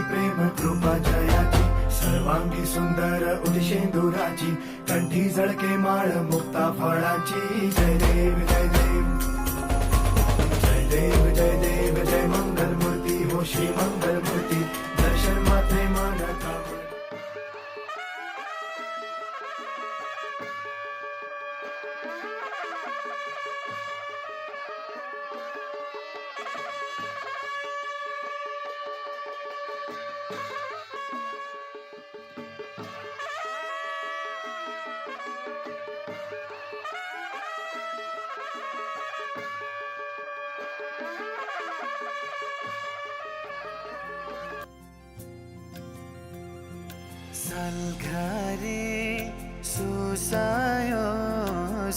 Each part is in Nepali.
प्रेम कृपा जयाची सर्वांगी सुंदर उदिशेंदुराची कंठी झळके माळ मुक्ता फळाची जय देव जय देव जय देव जय देव जय मंगल मूर्ती हो श्री मंगल मूर्ती दर्शन मात्रे मान थांबे सलघरे सुसायो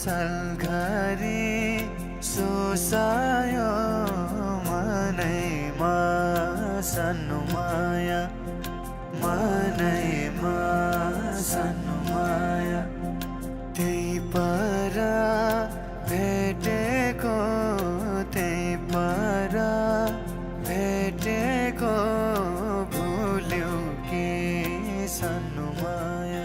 सलघरे सुसायो मनैमा सानो माया मनैमा सानो माया त्यही पर भेटेको त्यही पर भेटेको भुल्यौ के सानो माया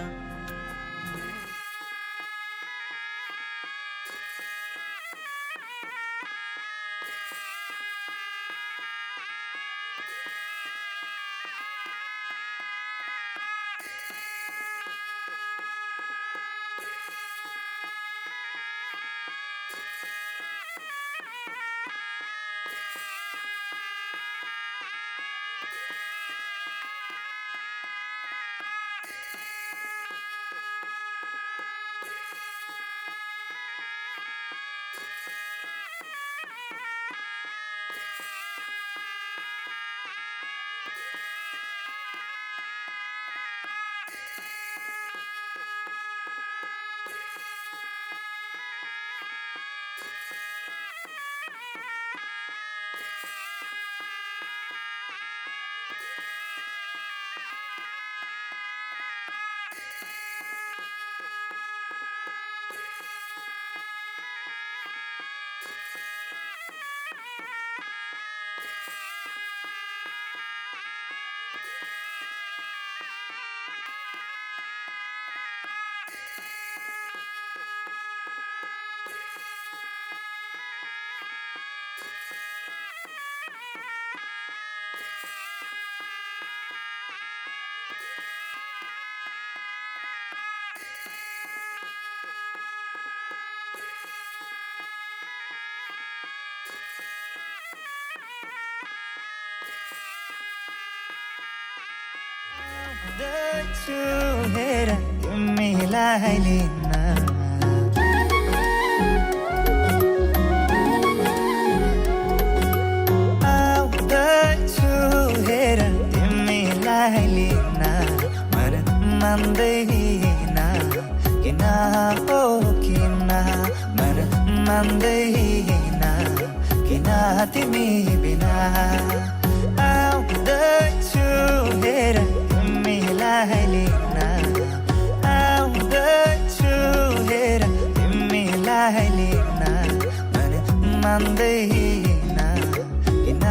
छुएर तिमीलाई लिन आउँदैछु हेर तिमीलाई लिन मन मान्दैन किन हो किन मन मान्दैन किन तिमी बिना आउँदैछु हेर तिमीलाई लिन आउँदैछु हेर तिमीलाई लिन मन मान्दैन किन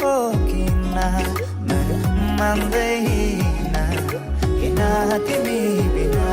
हो किन मन मान्दैन किन तिमी बिना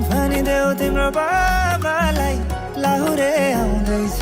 भनिदेऊ तिम्रो बाबालाई लाहुरे आउँदैछ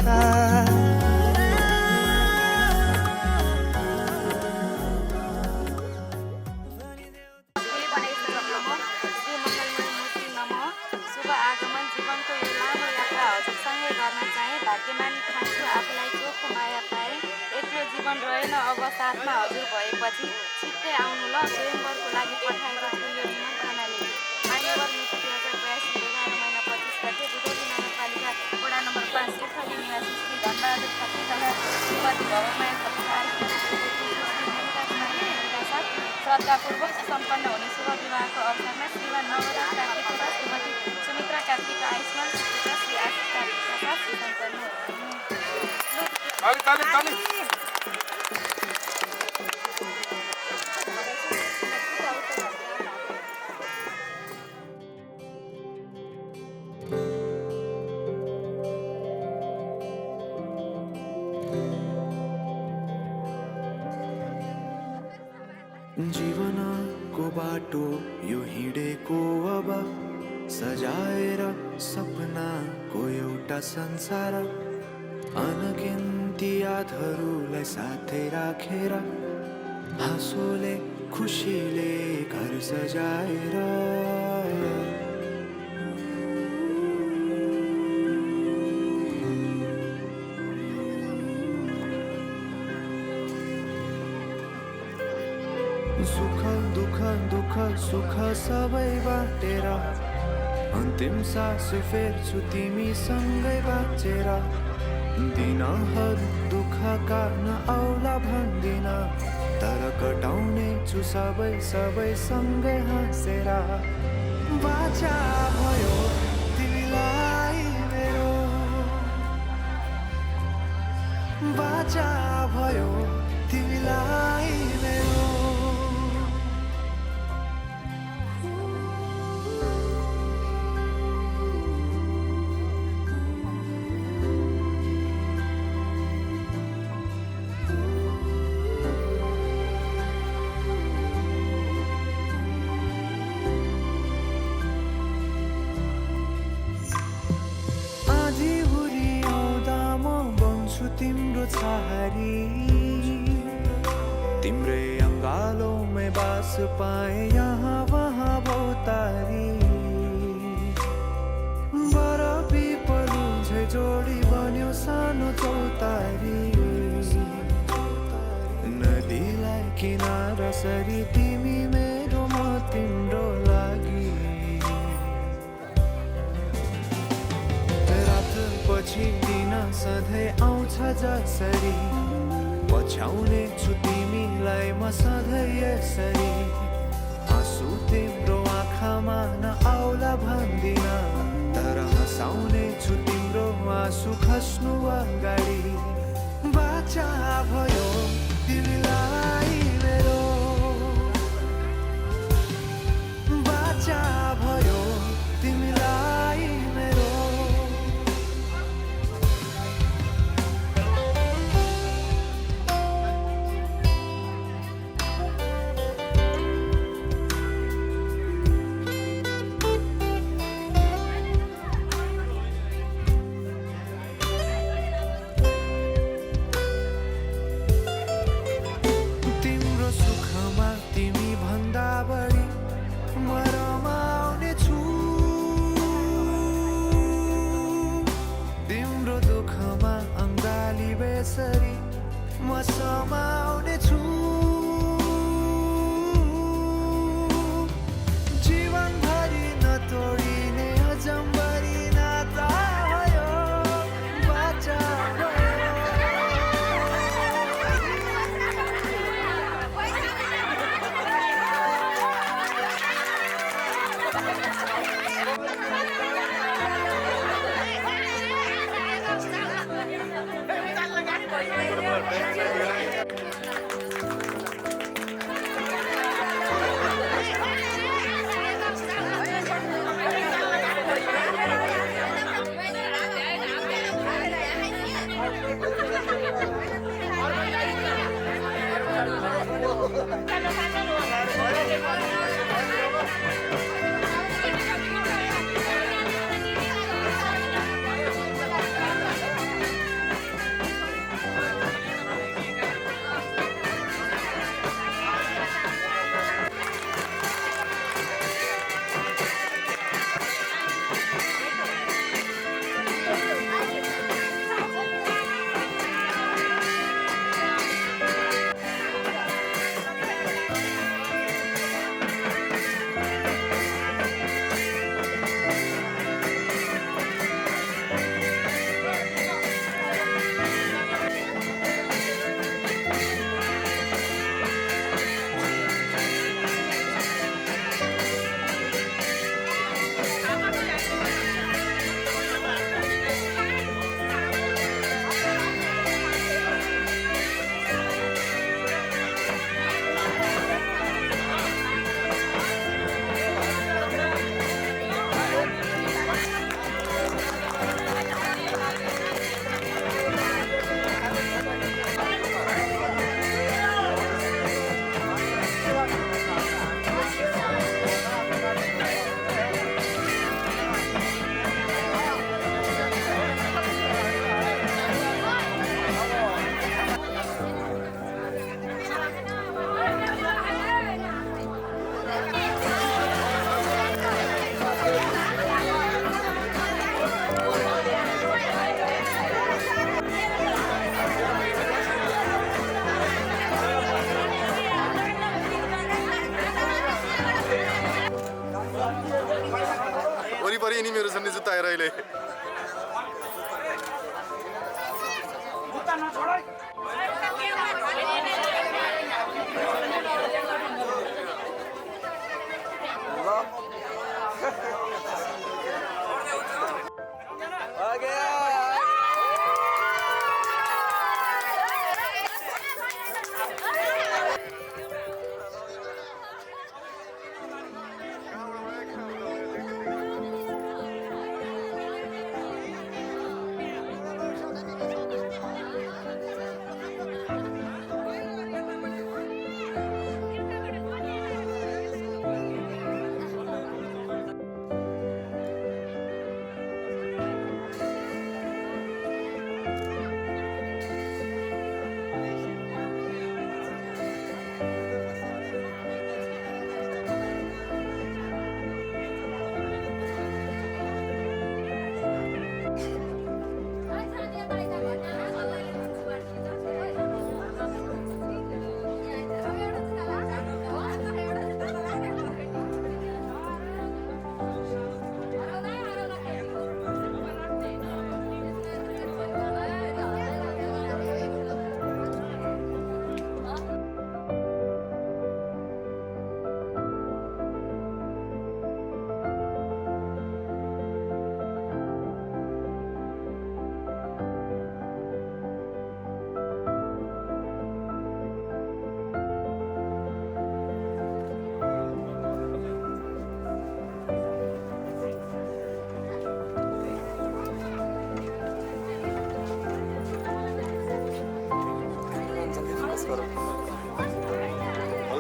शुभ आगमन जीवनको यो लामो यात्रा हजुरसँगै गर्न चाहे भाग्यमानी ठान्छु आफूलाई चोखो माया पाए एक्लो जीवन रहेन अब साथमा हजुर भएपछि छिट्टै आउनु ल स्वयंवरको लागि पठाएको छु यो निमन्त्रणा लेखी मान्यवर मिति 2082 11 महिना 25 गते दुधौली नगरपालिका वडा नम्बर 5 सेफाली निवासी श्री धनबहादुर खत्री तथा श्रीमती भवमाया खत्रीका साथ श्रद्धापूर्वक सम्पन्न हुने शुभ विवाहको अवसरमा श्रीमान नवरत्न कार्तिक तथा श्रीमती सुमित्रा कार्तिक आयुष्मान श्री आशिष कार्तिक ताली ताली जीवनको बाटो यो हिँडेको अब सजाएर सपनाको एउटा संसार अनगिन्ती यादहरूलाई साथै राखेर हाँसोले खुसीले घर सजाएर सुख दुःख दुःख सुख सबै बाटेर अन्तिम सास फेर्छु तिमीसँगै बाँचेर दिनहरू दुःखका नआउला भन्दिन तर कटाउने छु सबै सबै सँगै हाँसेर बाचा भयो तिमीलाई मेरो बाचा भयो तिमीलाई मेरो तिम्रो छहारी तिम्रै अङ्गालोमै बास पाए यहाँ वहाँ बहुतारी बर पिपलु झै जोडी बन्यो सानो चौतारी नदीलाई किनारा सरी तिमी मेरो म तिम्रो लागि पछि दिन सधैँ आउँछ जसरी पछ्याउने छु तिमीलाई म सधैँ यसरी आँसु तिम्रो आँखामा नआउला भन्दिन तर हँसाउने छु तिम्रो आँसु खस्नु अगाडि बाचा भयो तिमीलाई मेरो बाचा भयो तिमीलाई मेरो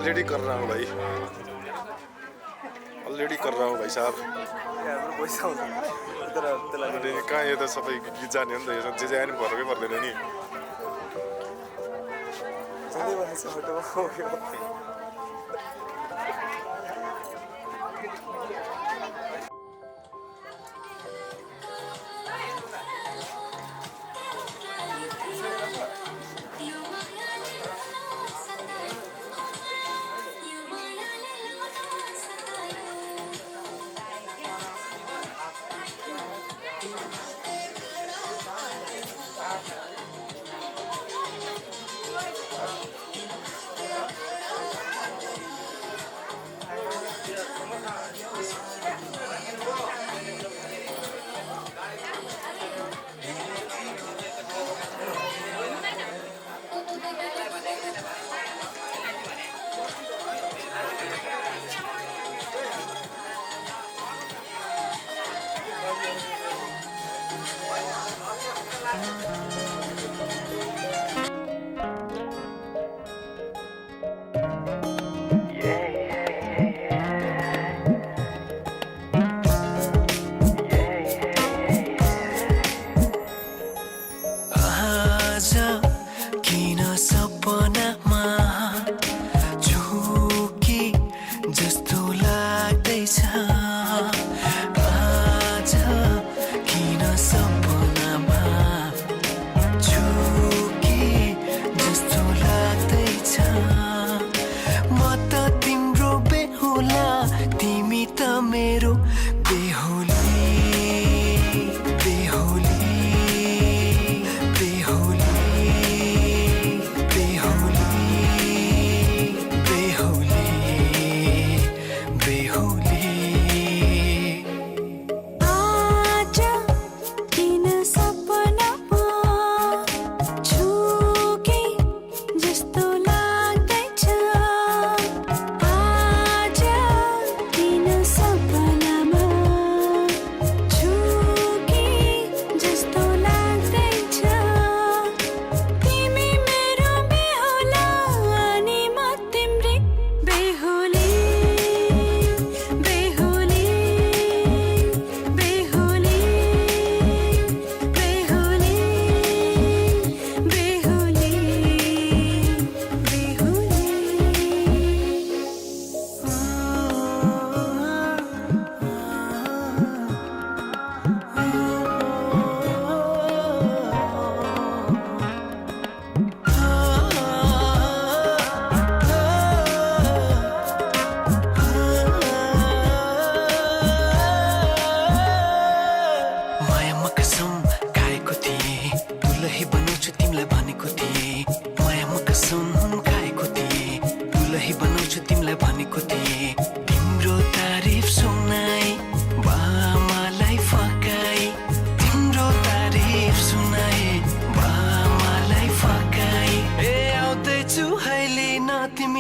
ऑलरेडी कर रहा हूँ भाई, ऑलरेडी कर रहा हूँ भाई साहब। कहाँ यो त सबै गीत जाने हो नि त, यो जे जे आयो नि भरकै पर्दैन नि।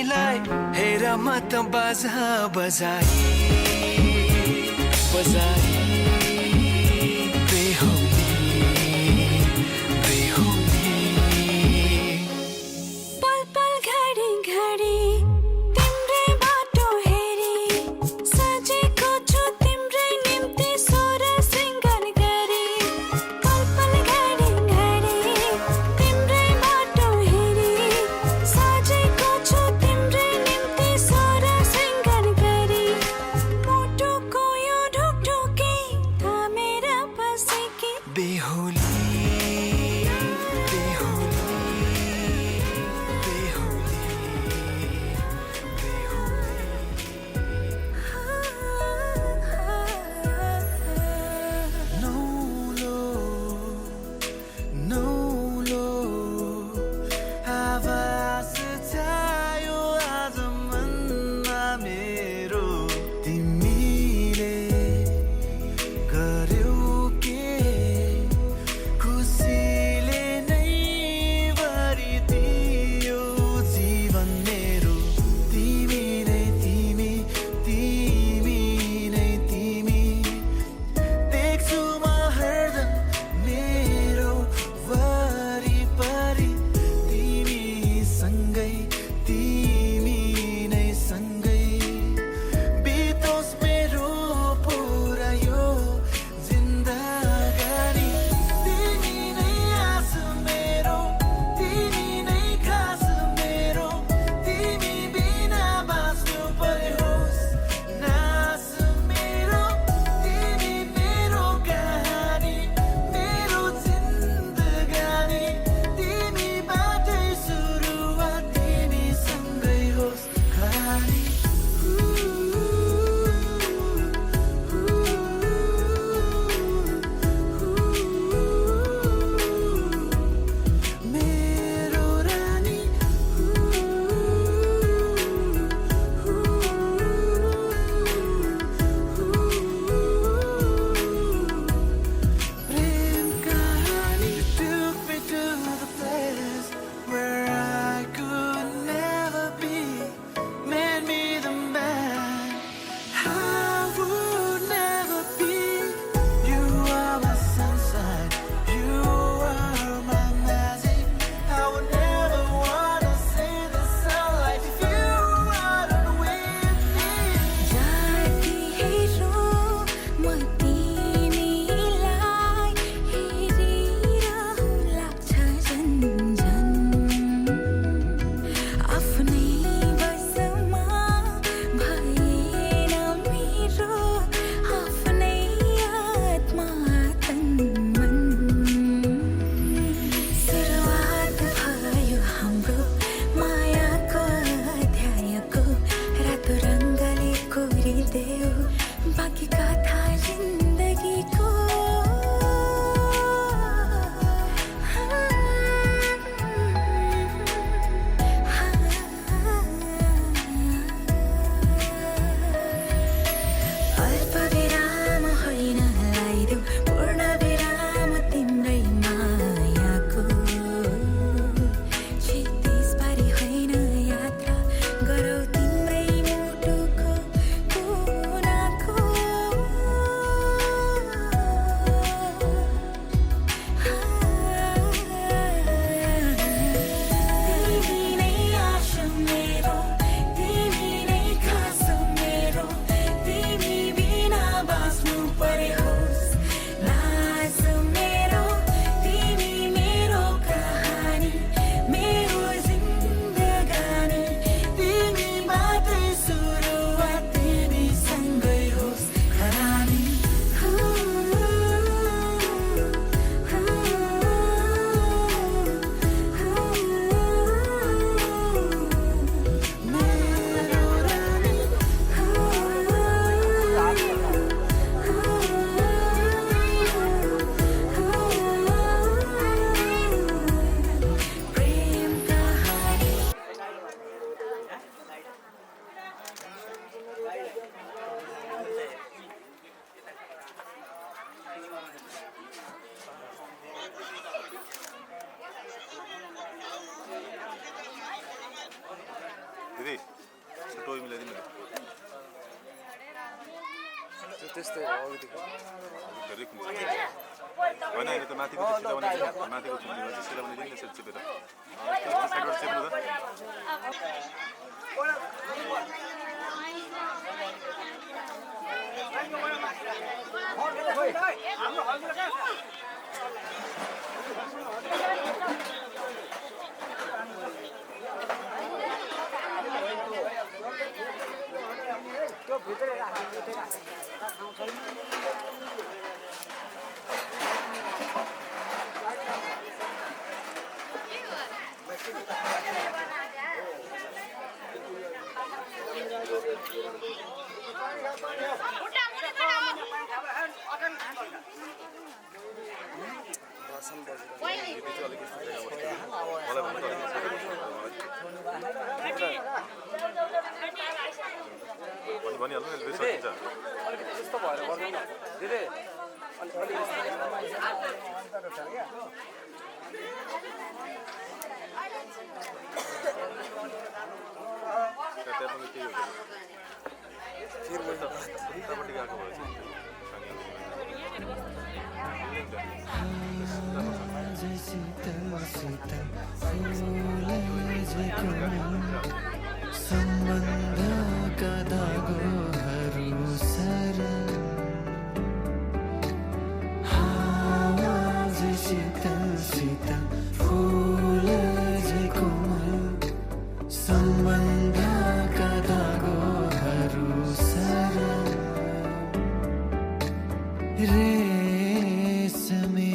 तिमीलाई हेर म त बाजा बजाई बजाई बेहुली बेहुली पल पल घडी घडी तिम्रै बाटो हेरी सजेको छु तिम्रै निम्ति सोर सिंगार गरी पल पल घडी घडी तिम्रै बाटो हेरी सजेको छु तिम्रै निम्ति सोर सिंगार गरी मुटुको यो ढुकढुकी थामेर बसेकी बेहुली बेहुली बेहुली नौलो नौलो आवाज छायो आज मनमा मेरो तिमीले गर्यौ के खुसी त्यस्तै हो अघिदेखि धेरै खुम्छ होइन अहिले त माथिको चाहिँ सिलाउने माथिको खुम्चीमा चाहिँ सिलाउने दिन यसरी चिपेर त्यो साइडबाट चेप्नु त त्यो भित्र राख्नु छैन भनिहाल्नु नि सकिन्छ अलिकति यस्तो भएर गर्दैन दिदी त्यहाँ पनि त्यही हो उतापट्टि गएको भएछ सम्बन्धका धागोहरू सरल हावा झै शीतल शीतल फुल झै कोमल सम्बन्धका धागोहरू सरल रेशमी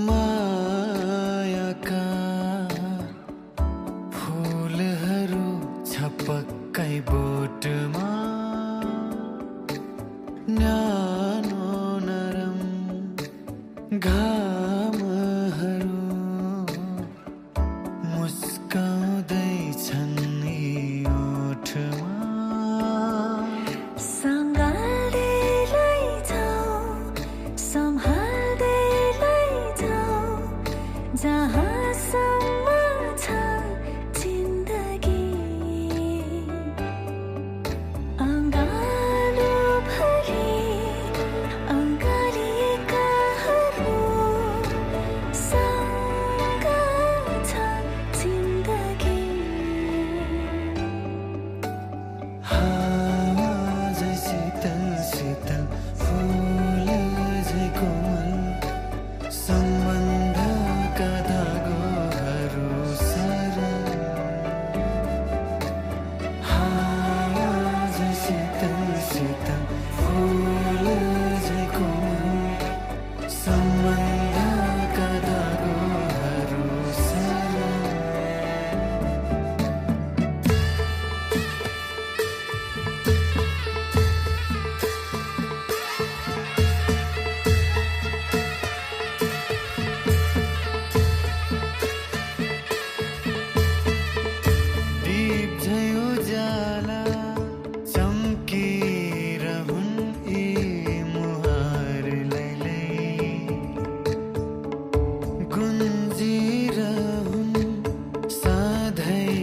मायाका फुलहरू छपक्कै बोटमा न्यानो नरम घामहरू मुस्काउँदैछन् यी ओठमा सँगाल्दै लैजाऊ सम्हाल्दै लैजाऊ जहाँसम्म छ जिन्दगी अङ्गालोभरि अङ्गालिएकाहरू सँग छ जिन्दगी हावा झै शीतल शीतल फुल झै कोमल सम्बन्धका धागोहरू सरल हावा झै शीतल शीतल फुल झै कोमल सम्बन्धका धागोहरू सरल दीप झै उज्याला चम्किरहुन् यी मुहार लैलै गुन्जिरहुन् सधैँ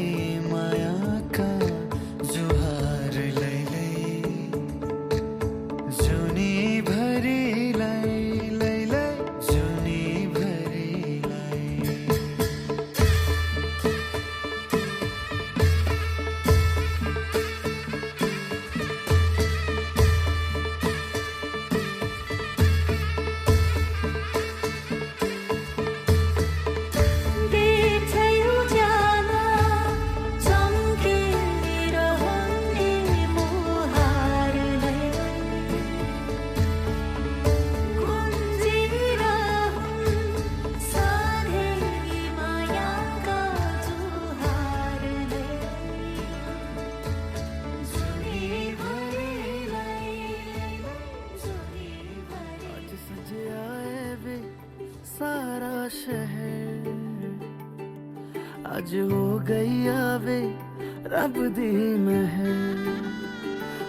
मायाका जुहार लैलै जुनीभरिलाई लैलै जुनीभरिलाई दीप झै उज्याला चम्किरहुन् यी मुहारलाई गुन्जिरहुन् सधैँ मायाका जुहारलाई जुनीभरिलाई जुनीभरि आज सजे आए वे सारा शहर आज हो गई आवे रब दी महर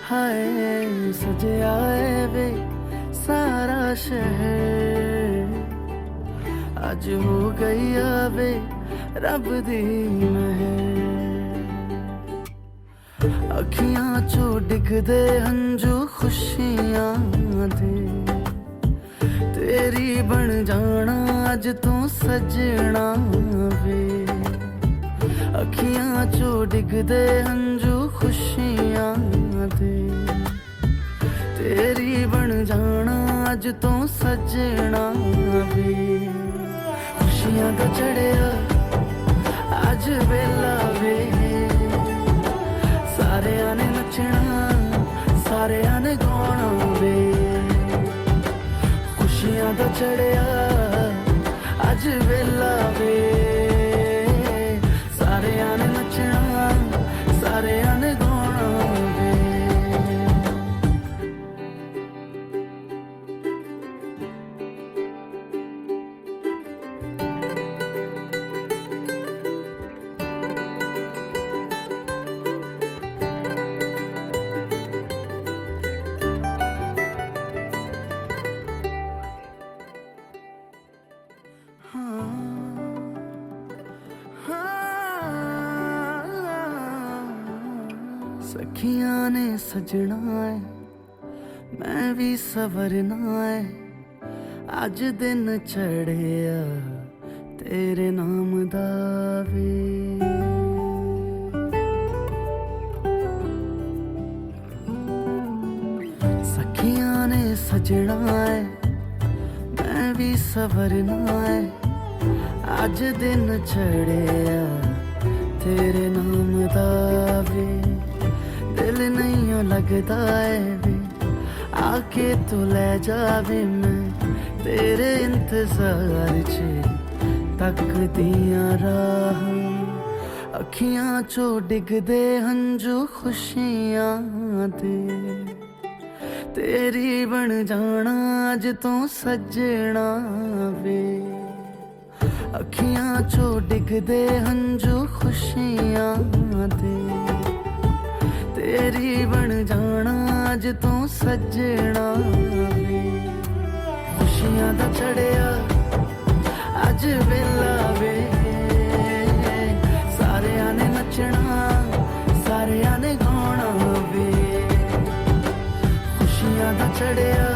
हाय सजे आए वे सारा शहर आज हो गई आवे रब दी महर ਅੱਖੀਆਂ ਚੋਂ ਡਿੱਗਦੇ ਹੰਝੂ ਖੁਸ਼ੀਆਂ ਦੇ ਤੇਰੀ ਬਣ ਜਾਣਾ ਅੱਜ ਤੋਂ ਸਜਣਾ ਵੇ ਅੱਖੀਆਂ ਚੋਂ ਡਿੱਗਦੇ ਹੰਝੂ ਖੁਸ਼ੀਆਂ ਦੇ ਤੇਰੀ ਬਣ ਜਾਣਾ ਅੱਜ ਤੋਂ ਸਜਣਾ ਵੇ ਖੁਸ਼ੀਆਂ ਦਾ ਚੜਿਆ ਅੱਜ ਵੇਲਾ ਵੇ ਸਾਰਿਆਂ ਨੇ ਨੱਚਣਾ ਸਾਰਿਆਂ ਨੇ ਗਾਉਣਾ ਵੇ ਖੁਸ਼ੀਆਂ ਦਾ ਚੜਿਆ ਅੱਜ ਵੇਲਾ ਵੇ ਸਾਰਿਆਂ ਨੇ ਨੱਚਣਾ ਸਾਰਿਆਂ ਨੇ ਗਾਉਣਾ ਵੇ सखियां ने सजना है मैं भी सवरना है अज दिन चढ़िया तेरे नाम दा वे सखियां ने सजना है मैं भी सवरना है अज दिन चढ़िया तेरे नाम दा वे दिल नहीं लगता है वे आके तू ले जावे मैं तेरे इंतजार च तकदियां राह अखियां चो डिगदे हंजू खुशियां दे तेरी बन जाना अज तो सजना वे अखियां चो डिगदे हंजू खुशियां दे तेरी बन जाना अज तो सजना वे खुशियां दा चढ़िया अज वेला वे सारियां ने नचना सारियां ने गाना वे खुशियां दा चढ़िया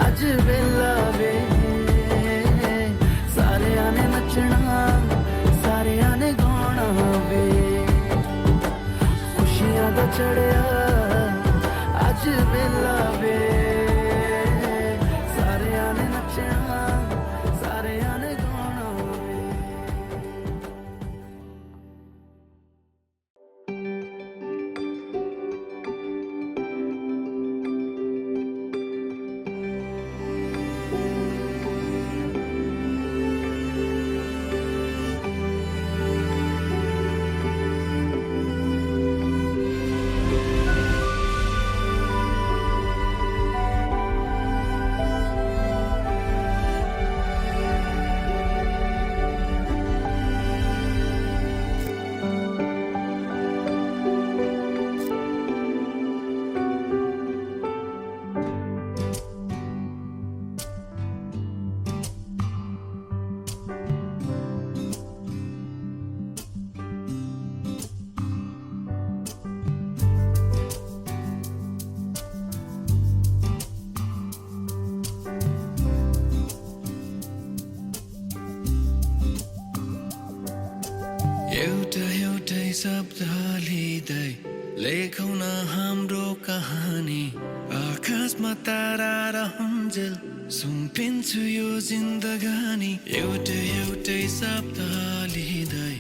अज वेला वे सारियां ने नचना सारियां ने गाना वे खुशियां दा चढ़िया अज वेला वे सारियां ने नचना सारियां ने गाना वे एउटा एउटै शब्द लिँदै लेखौँ न हाम्रो कहानी आकाशमा तारा र हुन्जेल सुम्पिन्छु यो जिन्दगानी एउटा एउटै शब्द लिँदै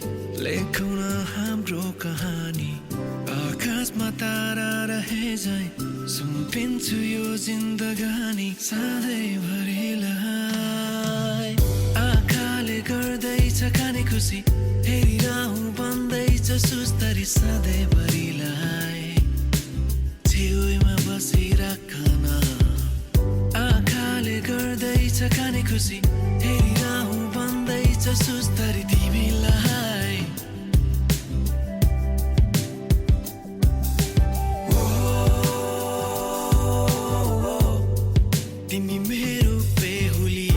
लेखौँ न हाम्रो कहानी आकाशमा तारा रहे जाइ सुम्पिन्छु यो जिन्दगानी सधैँभरिलाई आँखाले गर्दैछ खाने खुसी हेरिरहँ भन्दैछ सुस्तरी सधैँभरिलाई छेउमा बसिराखन आँखाले गर्दैछ खाने खुसी हेरिरहँ भन्दैछ सुस्तरी तिमीलाई तिमी मेरो बेहुली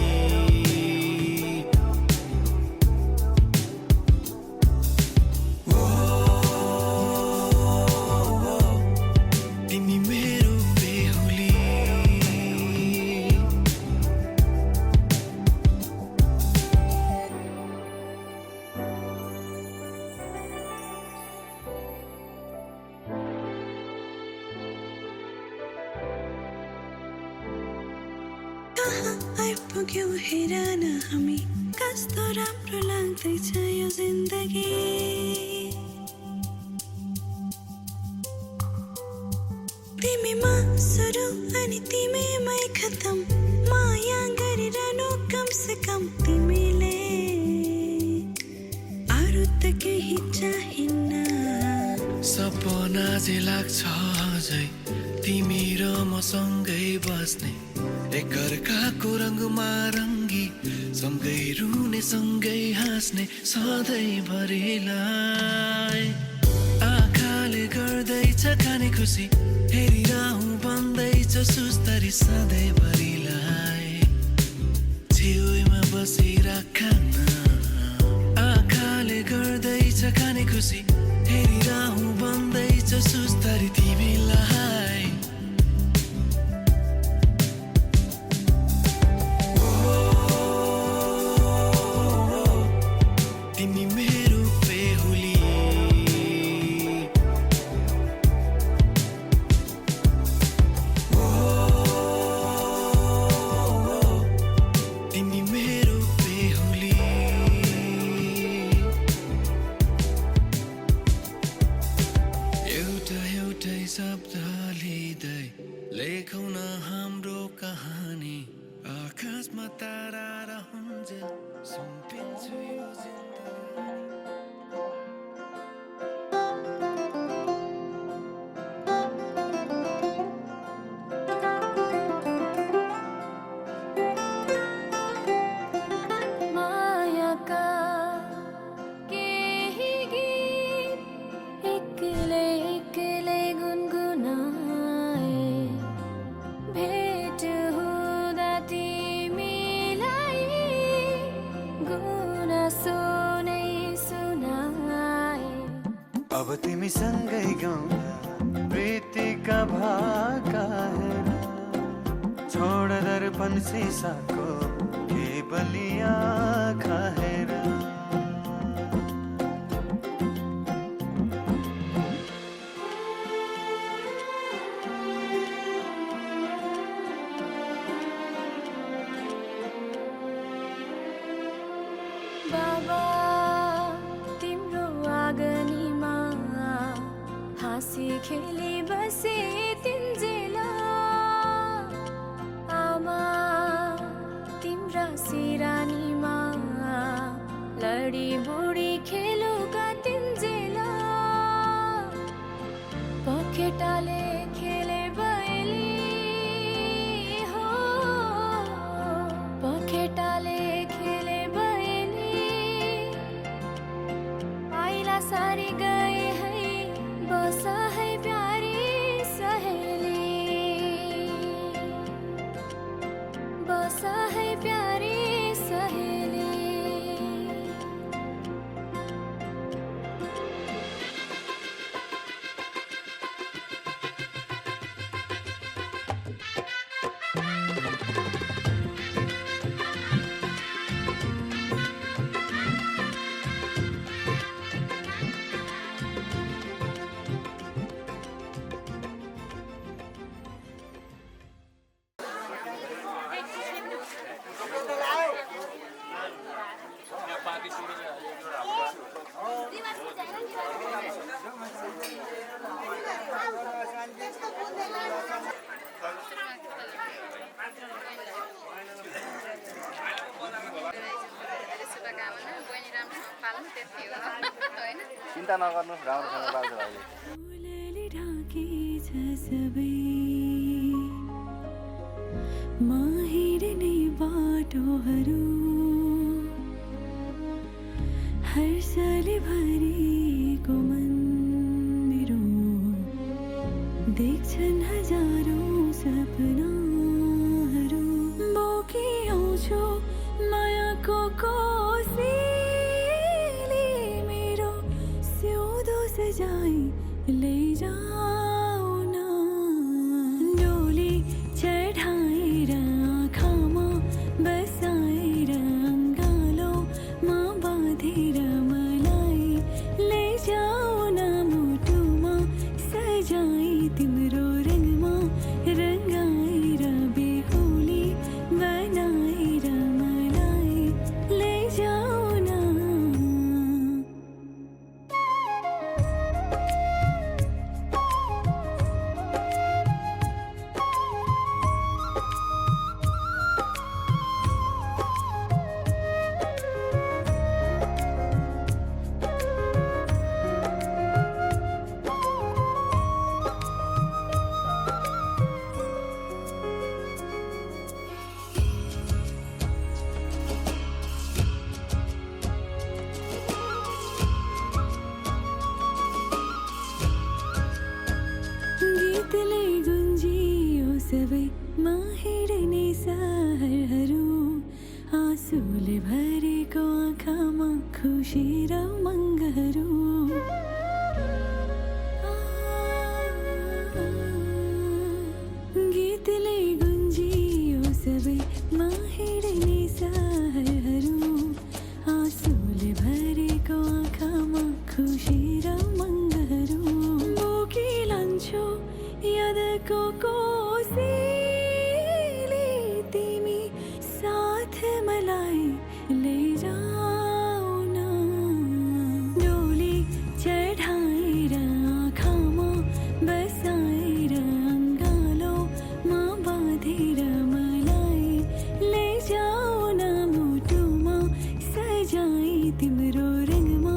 क्यों हेरन हामी कस्तो राम्रो लाग्दैछ यो जिन्दगी तिमीमा सुरु अनि तिमीमै खतम माया गरिरहनु कम से कम तिमीले अरू त केही चाहिन्न सपना जे लाग्छ अझै तिमी र मसँगै बस्ने एकअर्काको रङमा रङ्गी सँगै रुने सँगै हाँस्ने सधैँभरिलाई आँखाले गर्दैछ खाने खुसी हेरिरहँ भन्दैछ सुस्तरी सधैँभरिलाई छेउमा बसिराख न आँखाले गर्दैछ खाने खुसी हेरिरहँ भन्दैछ सुस्तरी तिमीलाई तिमी मेरो बेहुली तिमी मेरो बेहुली एउटै शब्द लिँदै लेखौँ न हाम्रो कहानी आकाशमा तारा रहन्छ सुम्पिन्छु यो जिन्दगी मायाका केही गीत एक्लै एक्लै गुनगुनाए भेट हुँदा तिमीलाई गुनासो नै सुनाए अब तिमीसँगै गाउँदा प्रीतिका भाका हेर छोड दर्पण सिसाको केवलिया खाएर बाबा तिम्रो आँगनीमा हाँसी खेली बसे तिन्जेल आमा तिम्रा सिरानीमा लडी बुढी खेलुका तिन्जेल पखेटाले खेले बयली हो पखेटाले खेले बयली आइला सारी गए है बसा है प्यारी सहेली बसा है प्यारी सहेली चिन्ता नगर्नु राम्रोसँग बाल्छ भाइले फुलले ढाकेछ सबै माहिरने बाटोहरू हर्षले भरिएको मन मेरो देख्छन् हजारौँ सपनाहरू बोकी आउँछु मायाको कोसेली मेरो सिउँदो सजाई लैजाऊ न डोली चढाएर आँखामा बसाएर अङ्गालोमा बाँधेर मलाई लैजाऊ न मुटुमा सजाई तिम्रो रङमा रङ्गाएर बेहुली बनाएर भरेको आँखामा खुसी र मङ्गहरू गीतले गुन्जियो सबैमा हिँड्ने सहरहरू आँसुले भरेको आँखामा खुसी र मङ्गहरू बोकी लान्छु यादको कोसीले तिमी साथ मलाई लैजाऊ न डोली चढाएर आँखामा बसाएर अङ्गालोमा बाँधेर मलाई लैजाऊ न मुटुमा सजाई तिम्रो रङमा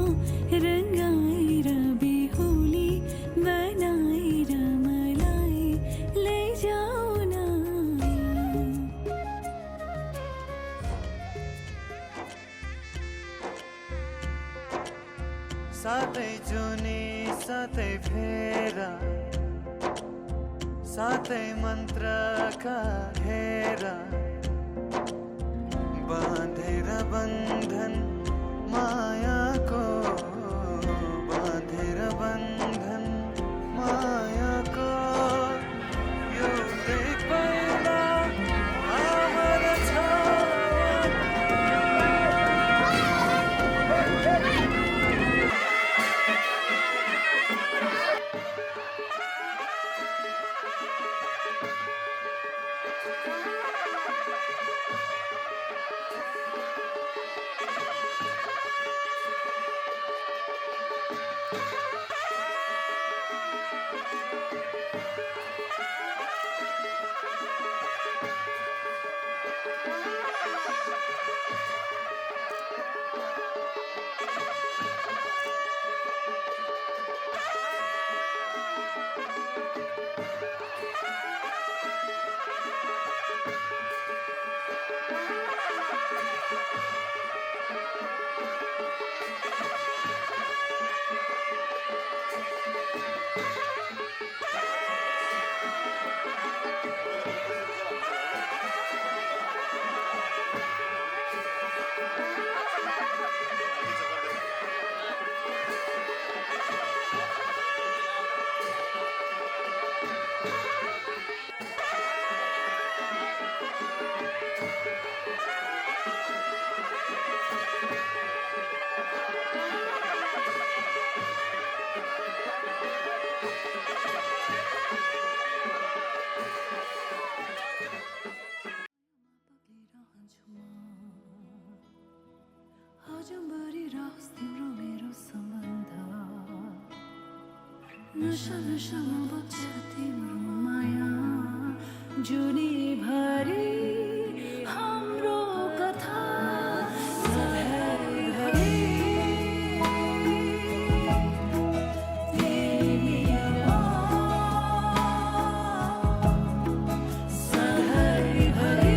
रङ्गाएर बेहुली बनाएर मलाई लैजाऊ न साथै जुनी साथै फेरा साथै मन्त्रका घेरा बाँधेर बन्धन मायाको बाँधेर बन्धन मायाको यो पहिला आवर छ अजम्बरी रहोस् तिम्रो मेरो सम्बन्ध नशा नशामा बग्छ तिम्रो माया जुनी भरि हाम्रो कथा सधैँभरि तिमी सधैँभरि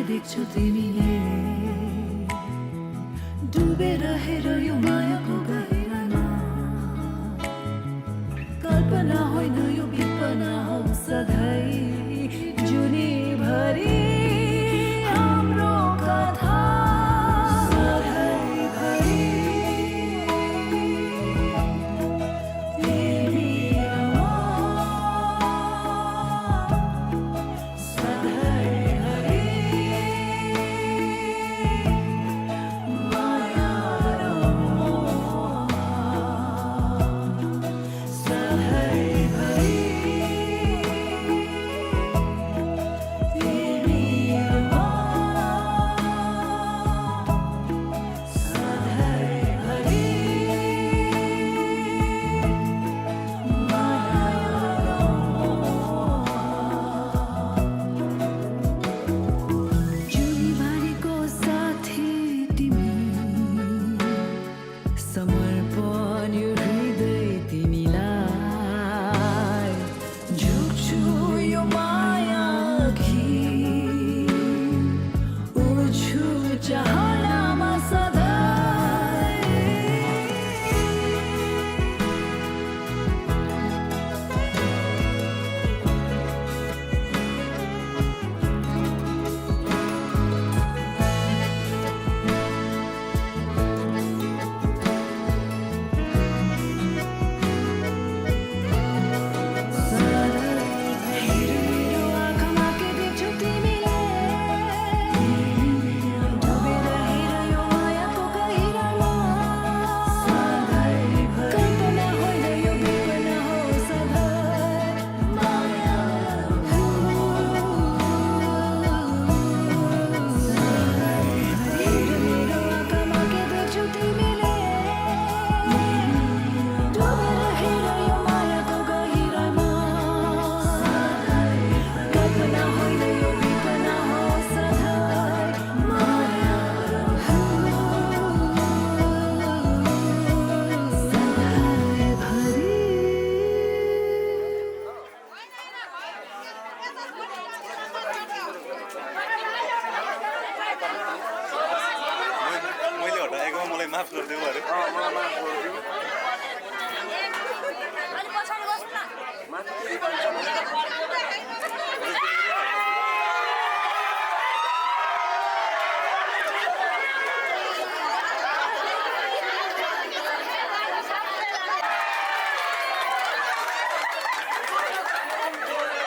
देख्छु तिमीले डुबेर हेर यो मायाको गहिरामा कल्पना होइन यो विपना हो सधैँ जुनी भरि हाम्रो कथा सधैँभरि तिमी माया माफ गरिदिउँ अरे मलाई माफ गरिदिनु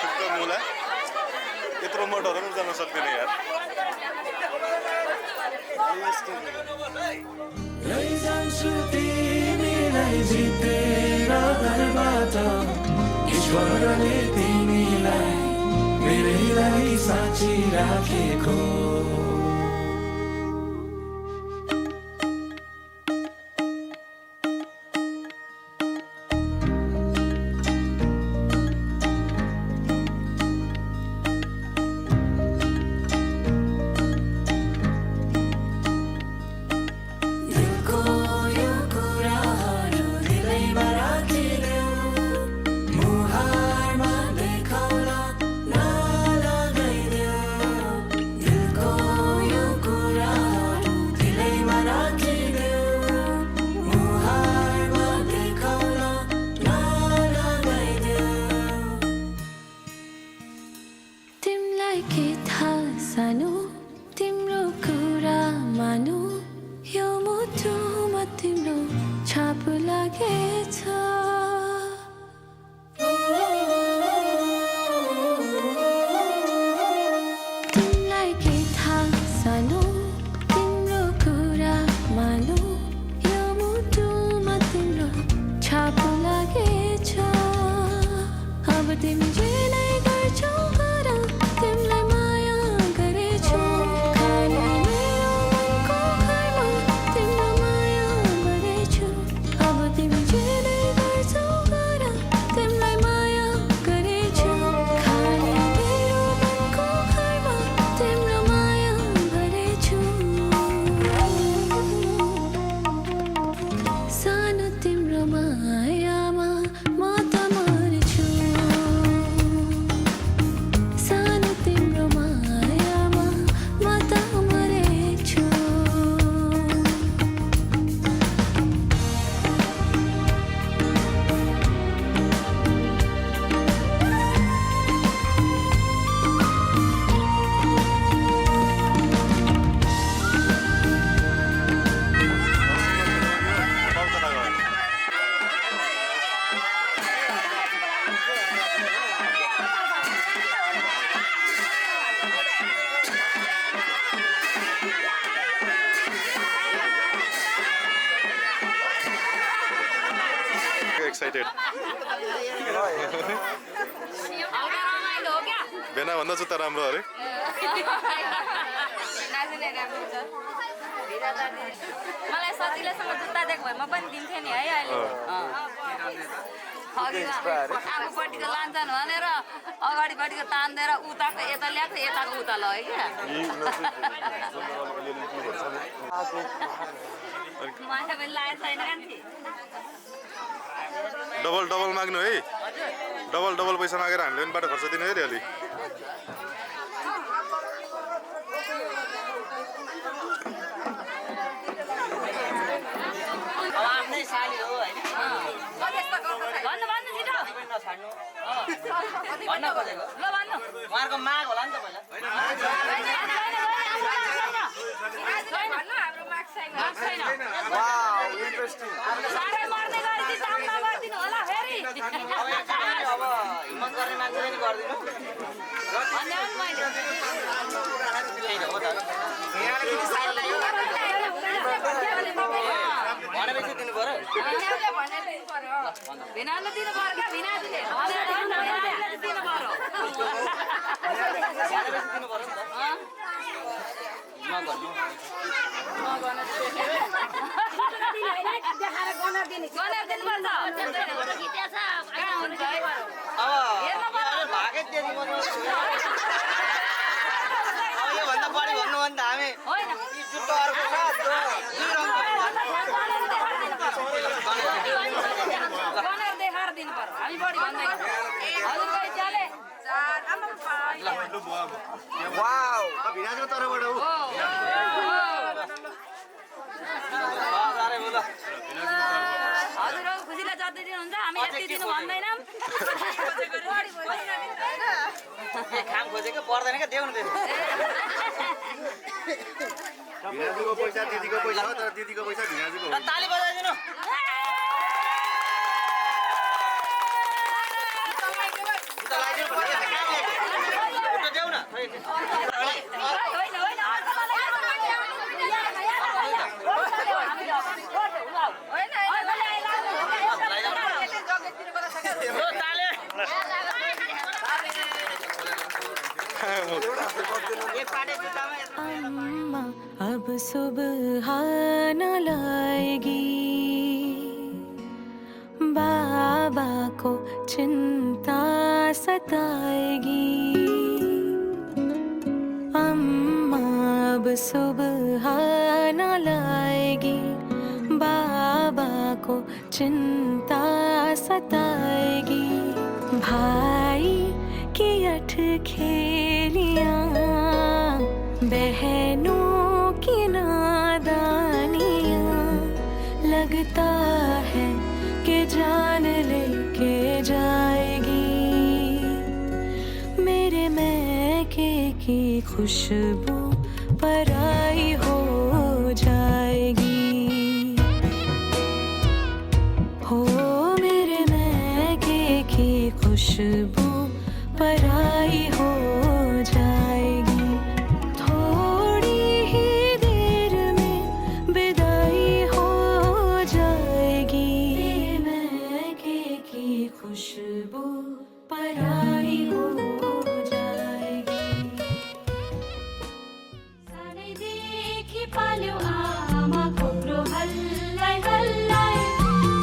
ठुक्क मुला यत्रो मोटोहरू पनि जान सक्दैन यार लैजान्छु तिमीलाई जितेर घरबाट ईश्वरले तिमीलाई मेरै लागि साँची राखेको दिलको यो कुराहरू दिलैमा राखिदेऊ मुहारमा देखाउन नलगाइदेऊ दिलको यो कुराहरू दिलैमा राखिदेऊ मुहारमा देखाउन नलगाइदेऊ तिमीलाई के थाहा सानो तिम्रो कुरा मानु यो मुटुमा तिम्रो छाप लागेछ तिमीलाई के थाहा सानो तिम्रो कुरा मानु यो मुटुमा तिम्रो छाप लागेछ अब तिमी जे नै गर्छौ गर तिमीलाई माया गरेछु खाली मेरो मनको घरमा तिम्रो माया गरेछु अब तिमी जे नै गर्छौ गर तिमीलाई माया गरेछु खाली मेरो मनको घरमा तिम्रो माया गरेछु सानो तिम्रो मायामा म त मर्छु सानो तिम्रो मायामा म त मरेछु कलकत्ता गयो एक्साइटेड बेना भन्दा जुत्ता राम्रो अरे मलाई सजिलैसँग जुत्ता दिएको भए म पनि दिन्थेँ नि है अहिले आगोपट्टिको लान्छन् भनेर अगाडिपट्टिको तान्दिएर उताको यता ल्याएको यताको उता लग्यो क्या माछा पनि लागेको छैन कान्छी डबल डबल माग्नु है डबल डबल पैसा मागेर हामीले पनि बाटो खर्च दिनु है रे अलि आफ्नै साली हो होइन भन्नु भन्नु छिटो भन्न खोजेको ल भन्नु उहाँहरूको माग होला नि त पहिला हाम्रो माग छैन इन्ट्रेस्टिङ साह्रै मर्ने गरी चाहिँ काम नगरिदिनु होला फेरि अब हिम्मत गर्ने मान्छेले नि गरिदिनु भन्ने हो नि मैले त्यही हो त भनेपछि दिनु पऱ्यो भिनाले दिनु पर्यो क्या भिनाजुले दिनु पर्यो भनेपछि दिनु पऱ्यो नि त नगर्नु गनेर दिनुपर्छ अब भागै त्यति मात्रै अब योभन्दा बढी भन्नु भने त हामी होइन यी जुत्ताहरूको साथ दुई रङको गनेर देखाएर दिनु पर्यो हामी बढी भन्दैन हजुरको इच्छाले वाउ भिनाजको तर्फबाट हो हो खाम खोजेको पर्दैन क्या देऊ न त्यसो भिनाजुको पैसा दिदीको पैसा हो तर दिदीको पैसा भिनाजुको हो ताली बजाइदिनु देऊ न अम्मा अब सुबह न लाएगी बाबा को चिंता सताएगी अम्मा अब सुबह न लाएगी बाबा को चिंता सताएगी भाई की अटखेलियां बहनों की नादानियां लगता है कि जान लेके जाएगी मेरे मैके की खुशबू पराई हो जाएगी हो मेरे मैके की खुशबू पराई हो जाएगी थोड़ी ही देर में विदाई हो जाएगी मैके की खुशबू पराई हो जाएगी सारे देखी पाल्यो आमा कोब्रो हल्लाई हल्लाई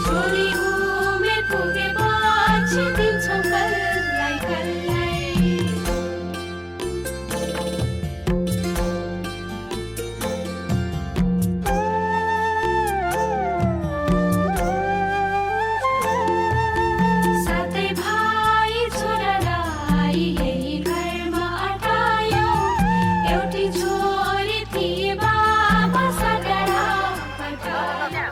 छोरी उमेर पुगे पछि दिन्छौ कल्लाई कल्लाई साथै भाइ छोरालाई यही घरमा अटायो एउटी छोरी थिए बाबा सगरा पठायो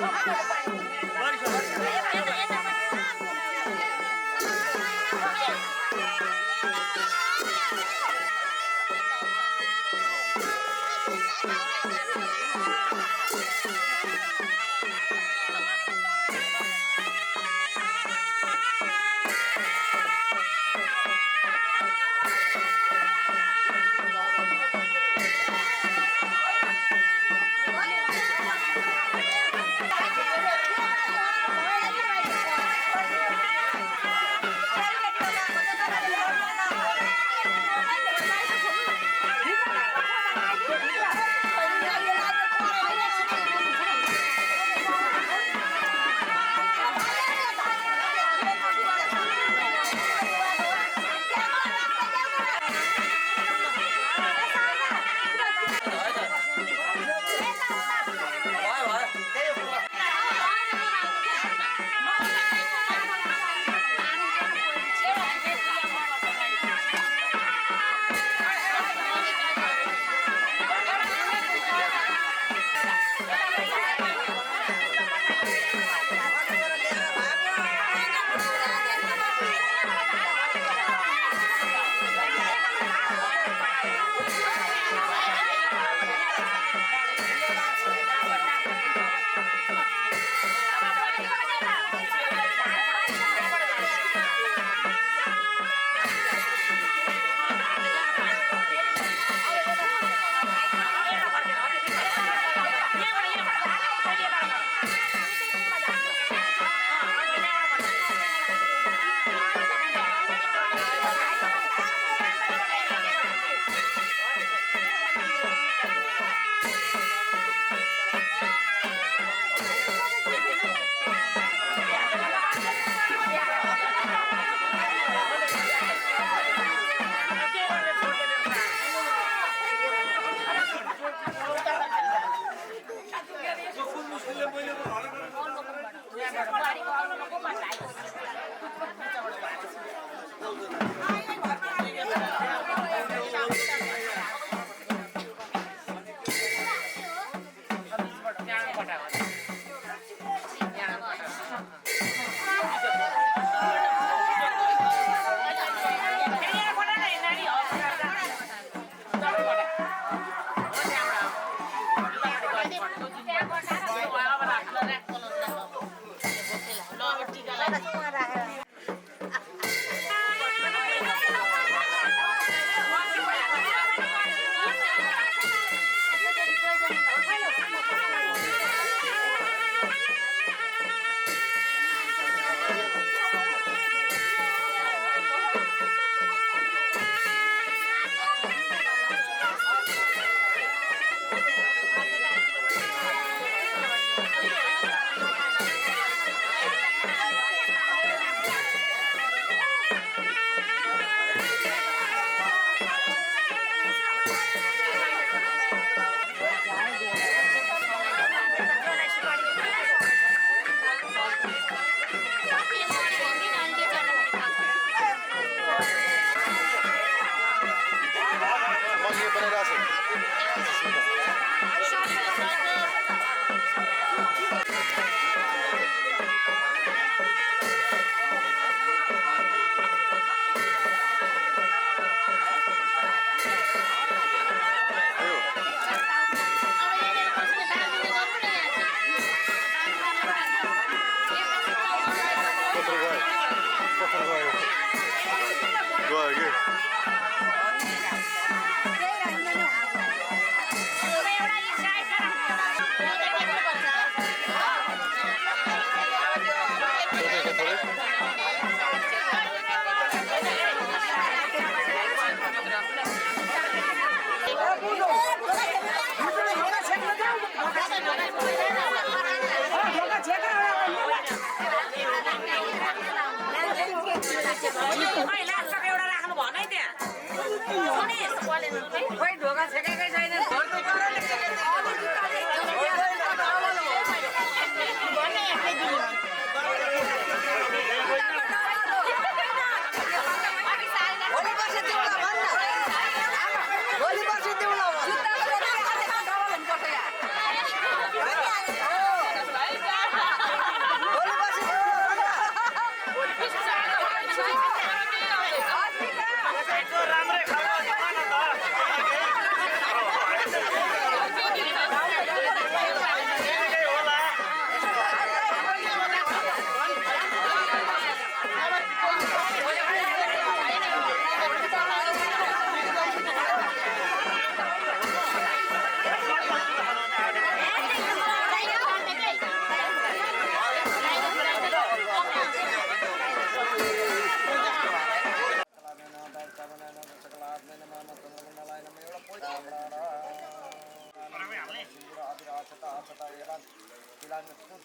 Thank you.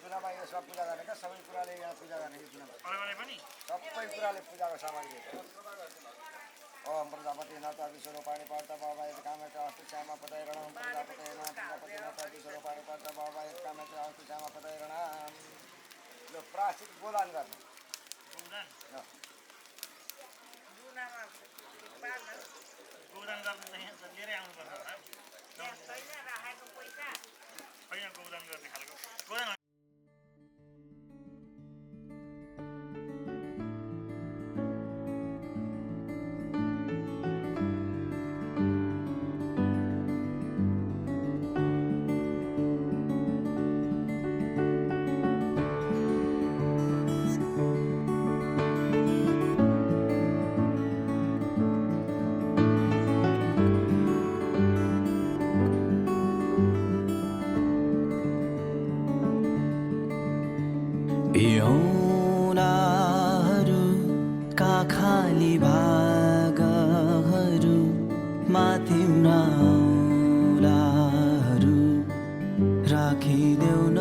चुनामा यसमा पूजा गर्ने क्या सबै कुराले यहाँ पूजा गर्ने कि चुनामा सबै कुराले पूजाको सामग्री ओम प्रजापति नाता विश्व पाणी पार्ता बाबा एक कामेत्र अस्तु श्यामा पतय रणम प्रजापति प्रजापति नाता विश्व पाणी पार्ता बाबा एक कामेत्र अस्तु श्यामा पतय रणम यो प्राश्चित गोदान गर्ने गोदान गर्नु चाहिँ लिएरै आउनुपर्छ होइन गोदान गर्ने खालको गोदान एउनाहरूका खाली भागहरू माथिम्रा औँलाहरू राखिदेऊ न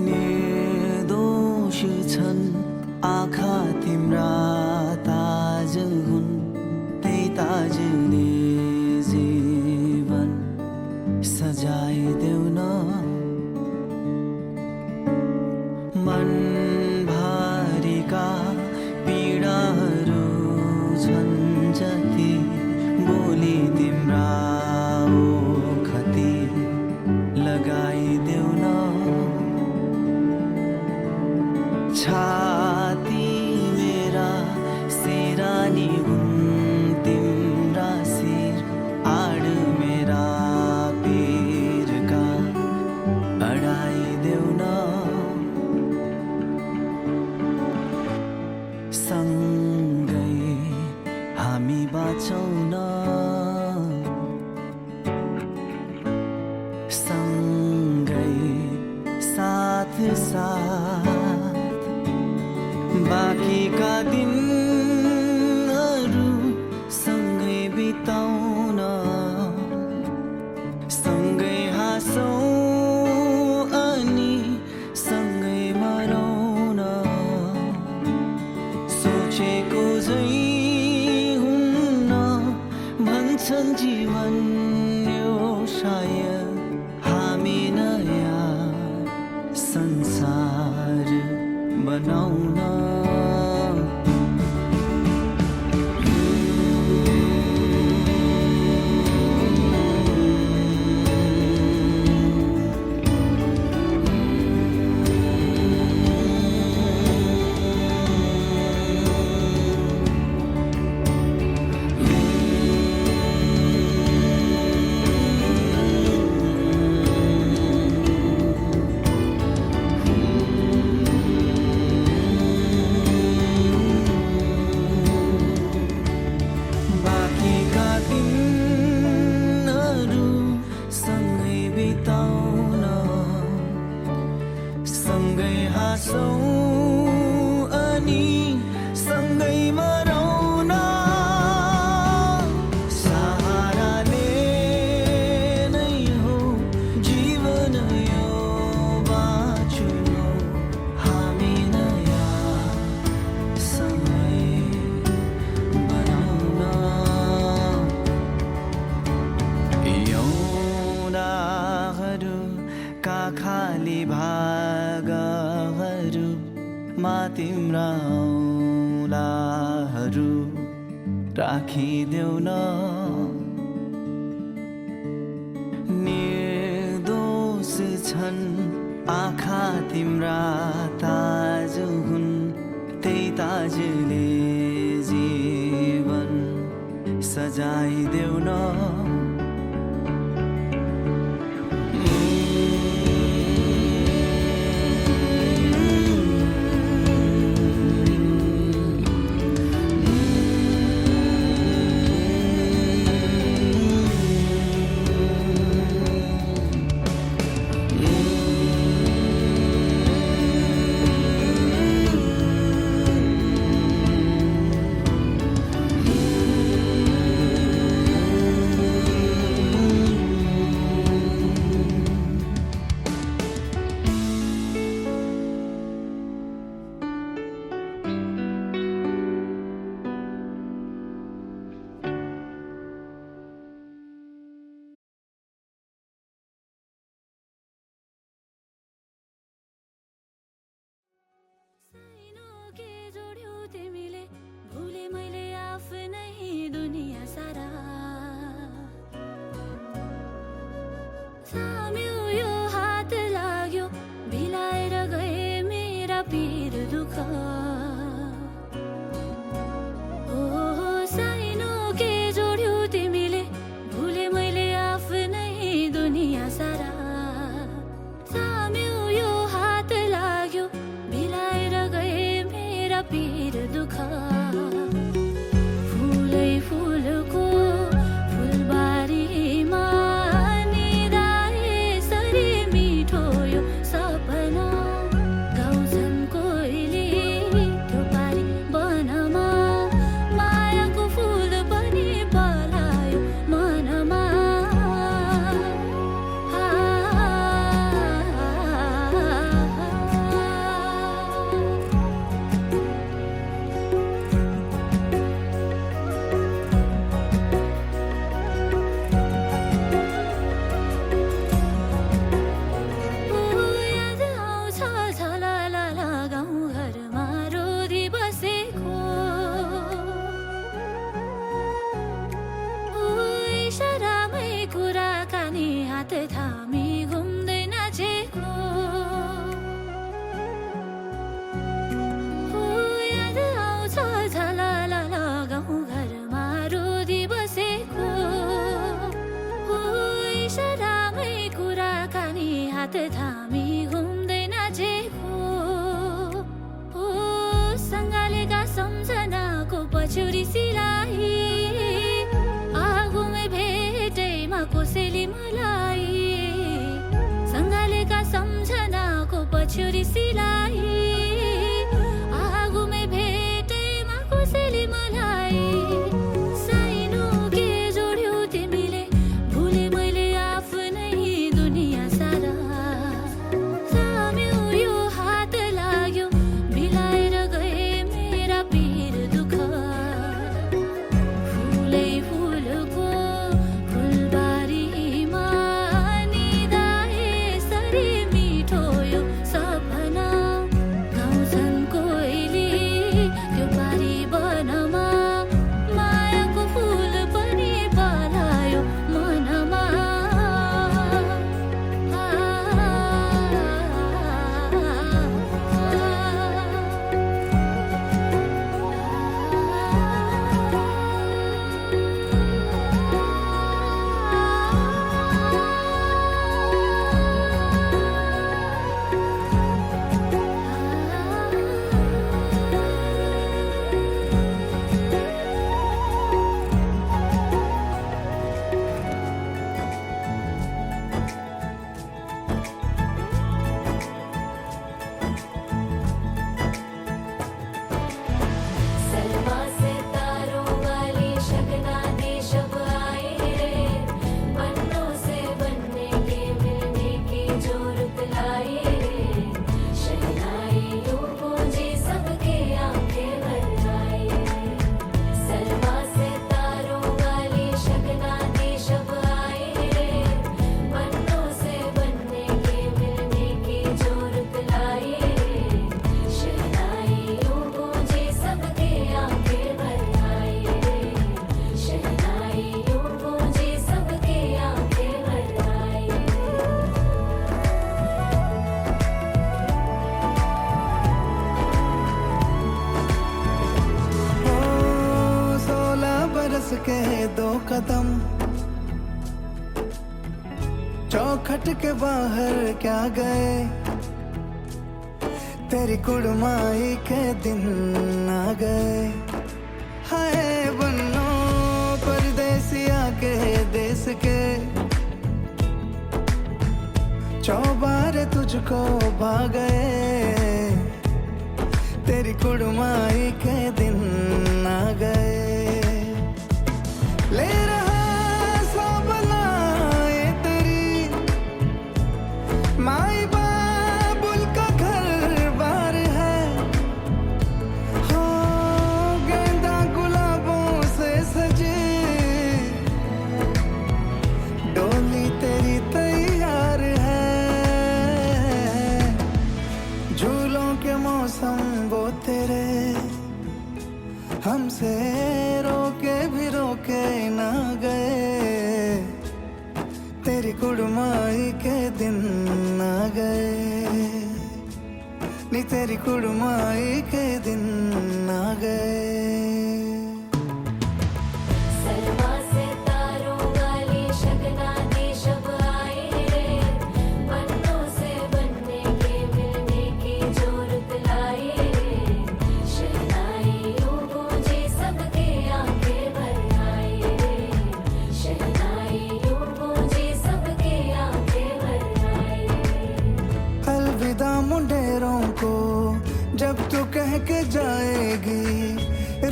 निर्दोष छन् आँखा तिम्रा ताज हुन् त्यही ताजले जीवन सजाइदेऊ न मनभरिका पीडाहरू छन् जति बोली तिम्रा ओखती लगाइदेऊ न छाती मेरा सिरानी हुन् तिम्रा शिर आड मेरा पिरका अडाइदेऊ न सँगै हामी बाँचौँ न सँगै साथ साथ बाँकीका दिनहरू सँगै बिताउन सँगै हाँसौँ अनि सँगै मरौँ सोचेको झै हुन्न भन्छन् जीवन यो सायद हामी नयाँ संसार बनाउन राखिदेऊ न निर्दोष छन् आँखा तिम्रा ताज हुन् त्यही ताजले जीवन सजाइदेऊ न के 2 कदम, चौखट के बाहर क्या गए, तेरी कुड़माई के दिन आ गए। हाय बन्नो परदेसिया के देश के, चौबारे तुझको भा गए, तेरी कुड़माई के दिन आ गए। ले रहा सब लाए तेरी माई बाबुल का घर बार है, हो गेंदा गुलाबों से सजे, डोली तेरी तैयार है। झूलों के मौसम वो तेरे, हमसे रोके भी रोके ना गए, तेरी कुड़माई के दिन आ गए, नी तेरी कुड़माई के दिन आ गए। मुंडेरों को जब तू कह के जाएगी,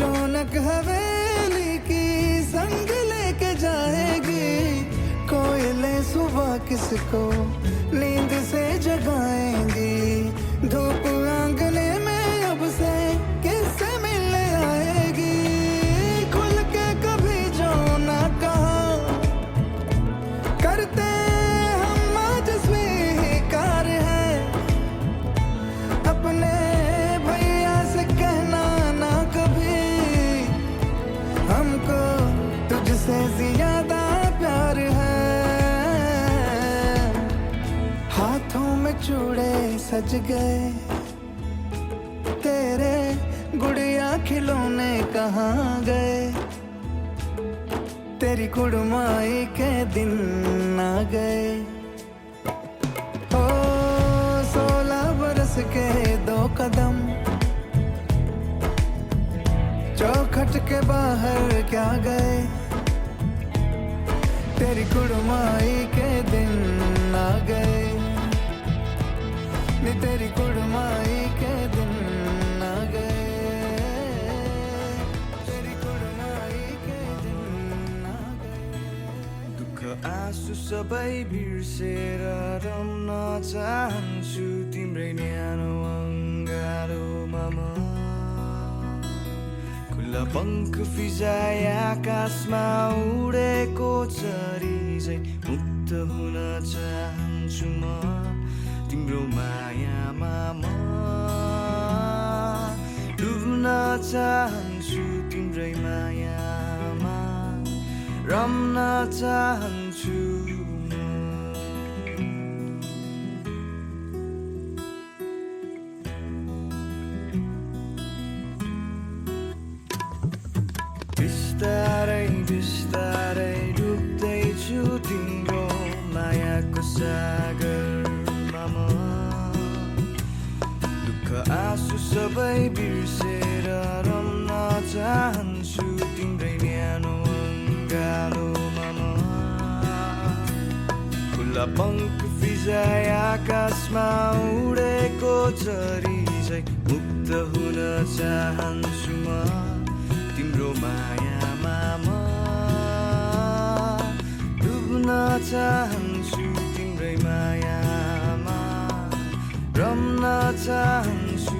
रौनक हवेली की संग लेके जाएगी। कोयले सुबह किसको नींद से जगाएंगी, धूप आंगने में अब से किससे मिलने आएगी। खुल के कभी जो ना कहा करते हम आज स्वीकार है, अपने भैया से कहना ना कभी, हमको तुझसे ज्यादा प्यार है। हाथों में चूड़े सज गए, तेरे गुड़िया खिलौने कहाँ गए, तेरी कुड़माई के दिन आ गए। ओ 16 बरस के 2 कदम, चौखट के बाहर क्या गए, तेरी कुड़माई के दिन आ गए, नी तेरी कुड़माई के दिन आ गए, तेरी कुड़माई के दिन आ गए। दुःख आँसु सबै बिर्सेर रम्न चाहन्छु तिम्रै न्यानो अङ्गालोमा म। खुल्ला पङ्ख फिजाए आकाशमा उडेको चरी झै मुक्त हुन चाहन्छु म तिम्रो मायामा म। डुब्न चाहन्छु तिम्रै मायामा, रम्न चाहन्छु बिस्तारै बिस्तारै डुब्दैछु तिम्रो मायाको सागरमा म। दुःख आँसु सबै बिर्सेर रम्न चाहन्छु तिम्रै न्यानो अङ्गालोमा म। खुल्ला पङ्ख फिजाए आकाशमा उडेको चरी झै मुक्त हुन चाहन्छु म तिम्रो मायामा म। डुब्न चाहन्छु तिम्रै मायामा, रम्न चाहन्छु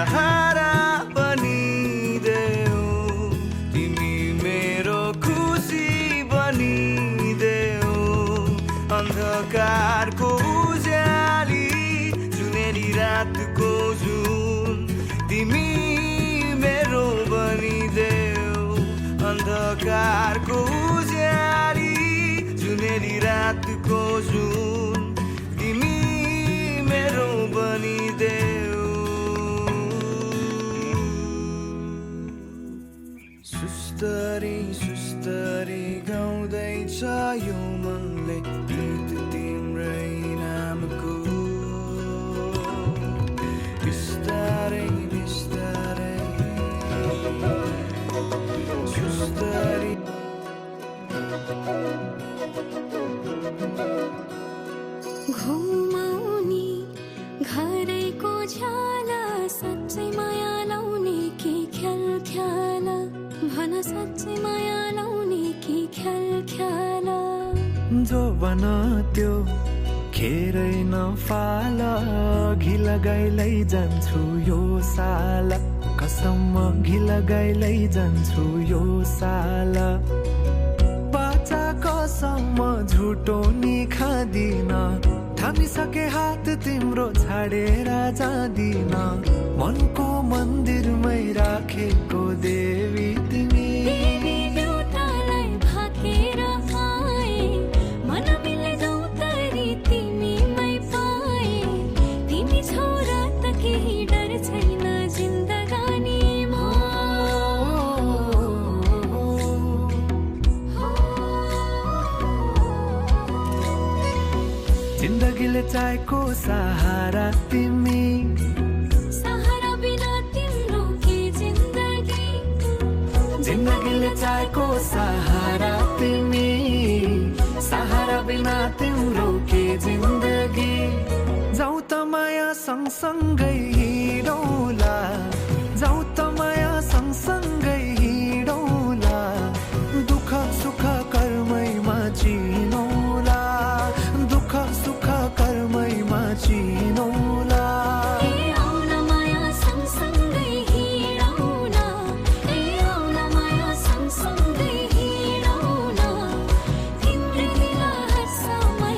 सहारा बनिदेऊ तिमी मेरो खुसी बनिदेऊ अन्धकारको उज्याली जुनेली रातको जुन तिमी मेरो बनिदेऊ अन्धकारको उज्याली जुनेली रातको जुन तिमी मेरो बनिदेऊ सुस्तरी सुस्तरी गाउँदैछ यो मनले गीत तिम्रै नामको बिस्तारै बिस्तारै सुस्तरी घुमाउने घरैको झ्याला साँच्चै माया लाउने कि ख्याल ख्याल भन साँच्चै माया लाउने कि ख्याल ख्याल जो बन त्यो खेरै नफाल घि लगाइलै जान्छु यो साल कसम घि लगाइलै जान्छु यो साल बाचा कसम झुटो नि खादिन थामिसके हात तिम्रो छाडेर जादिन मनको मन्दिरमै राखेको देवी तिमी देवी देउतालाई भाकेर आए मन मिले गौतरी तिमीमै पाए तिमी छौ र त केही डर छैन जिन्दगानीमा जिन्दगीले चाहेको सहारा तिमी सहारा बिना तिम्रो के जिन्दगी जिन्दगीले चाहेको सहारा तिमी सहारा बिना तिम्रो के जिन्दगी जाऊ त माया सँगसँगै हिँडौला जाऊ त माया सँगसँगै हिँडौला दुःख सुख कर्मैमा चिनौला दुःख सुख कर्मैमा चिनौला ए आउन माया सँगसँगै हिँडौला ए आउन माया सँगसँगै हिँडौला तिम्रै गिला हर्षमै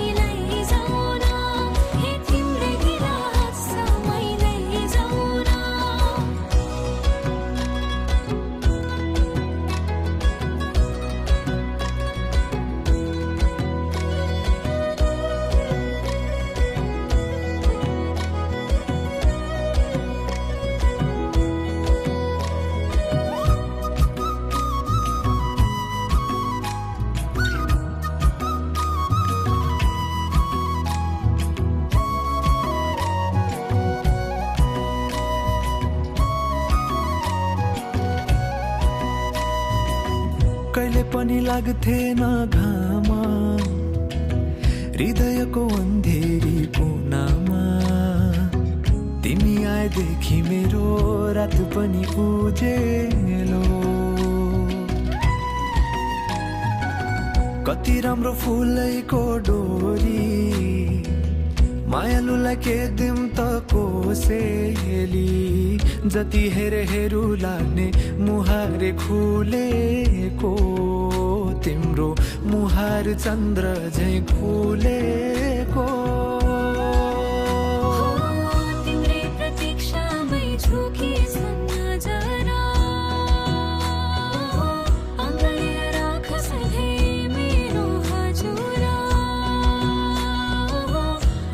जाउन हे तिम्रै गिला हर्षमै जाउन कहिले पनि लाग्थेन घाम हृदयको अन्धेरी कुनामा तिमी आएदेखि मेरो रात पनि उजेलो कति राम्रो फुलैको डोरी मायालुलाई के दिम त कोसेली जति हेरे हेरु लाग्ने मुहारे खुलेको तिम्रो मुहार चन्द्र झैं खुलेको तिम्रै प्रतीक्षामै झुकी नजरा अङ्गलेर राख सधैँ मेरो हजुरा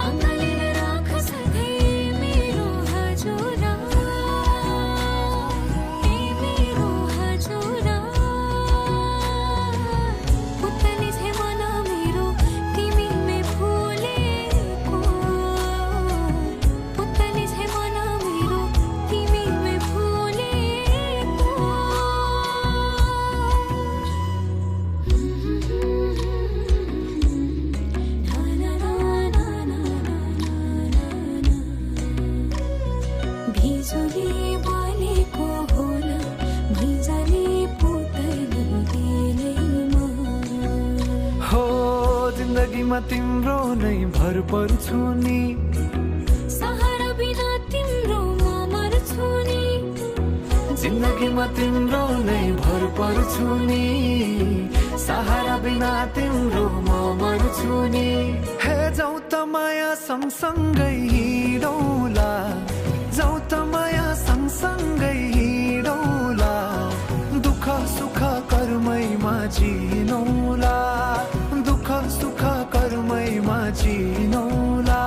अङ्गलेर राख सधैँ मेरो हजुरा ए मेरो हजुरा पुतली छे मन मेरो तिमीमै फुलेको पुतली छे मन मेरो तिमीमै फुलेको भिजुली बलेको होला भिजली पुतली दिलैमा हो जिन्दगीमा तिम्रो नै भर पर्छु नि सहारा बिना तिम्रो म मर्छु नि जिन्दगीमा तिम्रो नै भर पर्छु नि सहारा बिना तिम्रो म मर्छु नि हे जाऊ त माया सँगसँगै हिँडौला जाऊ त माया सँगसँगै हिँडौला दुःख सुख कर्मैमा जिनौला दुःख सुख कर्मैमा जिनौला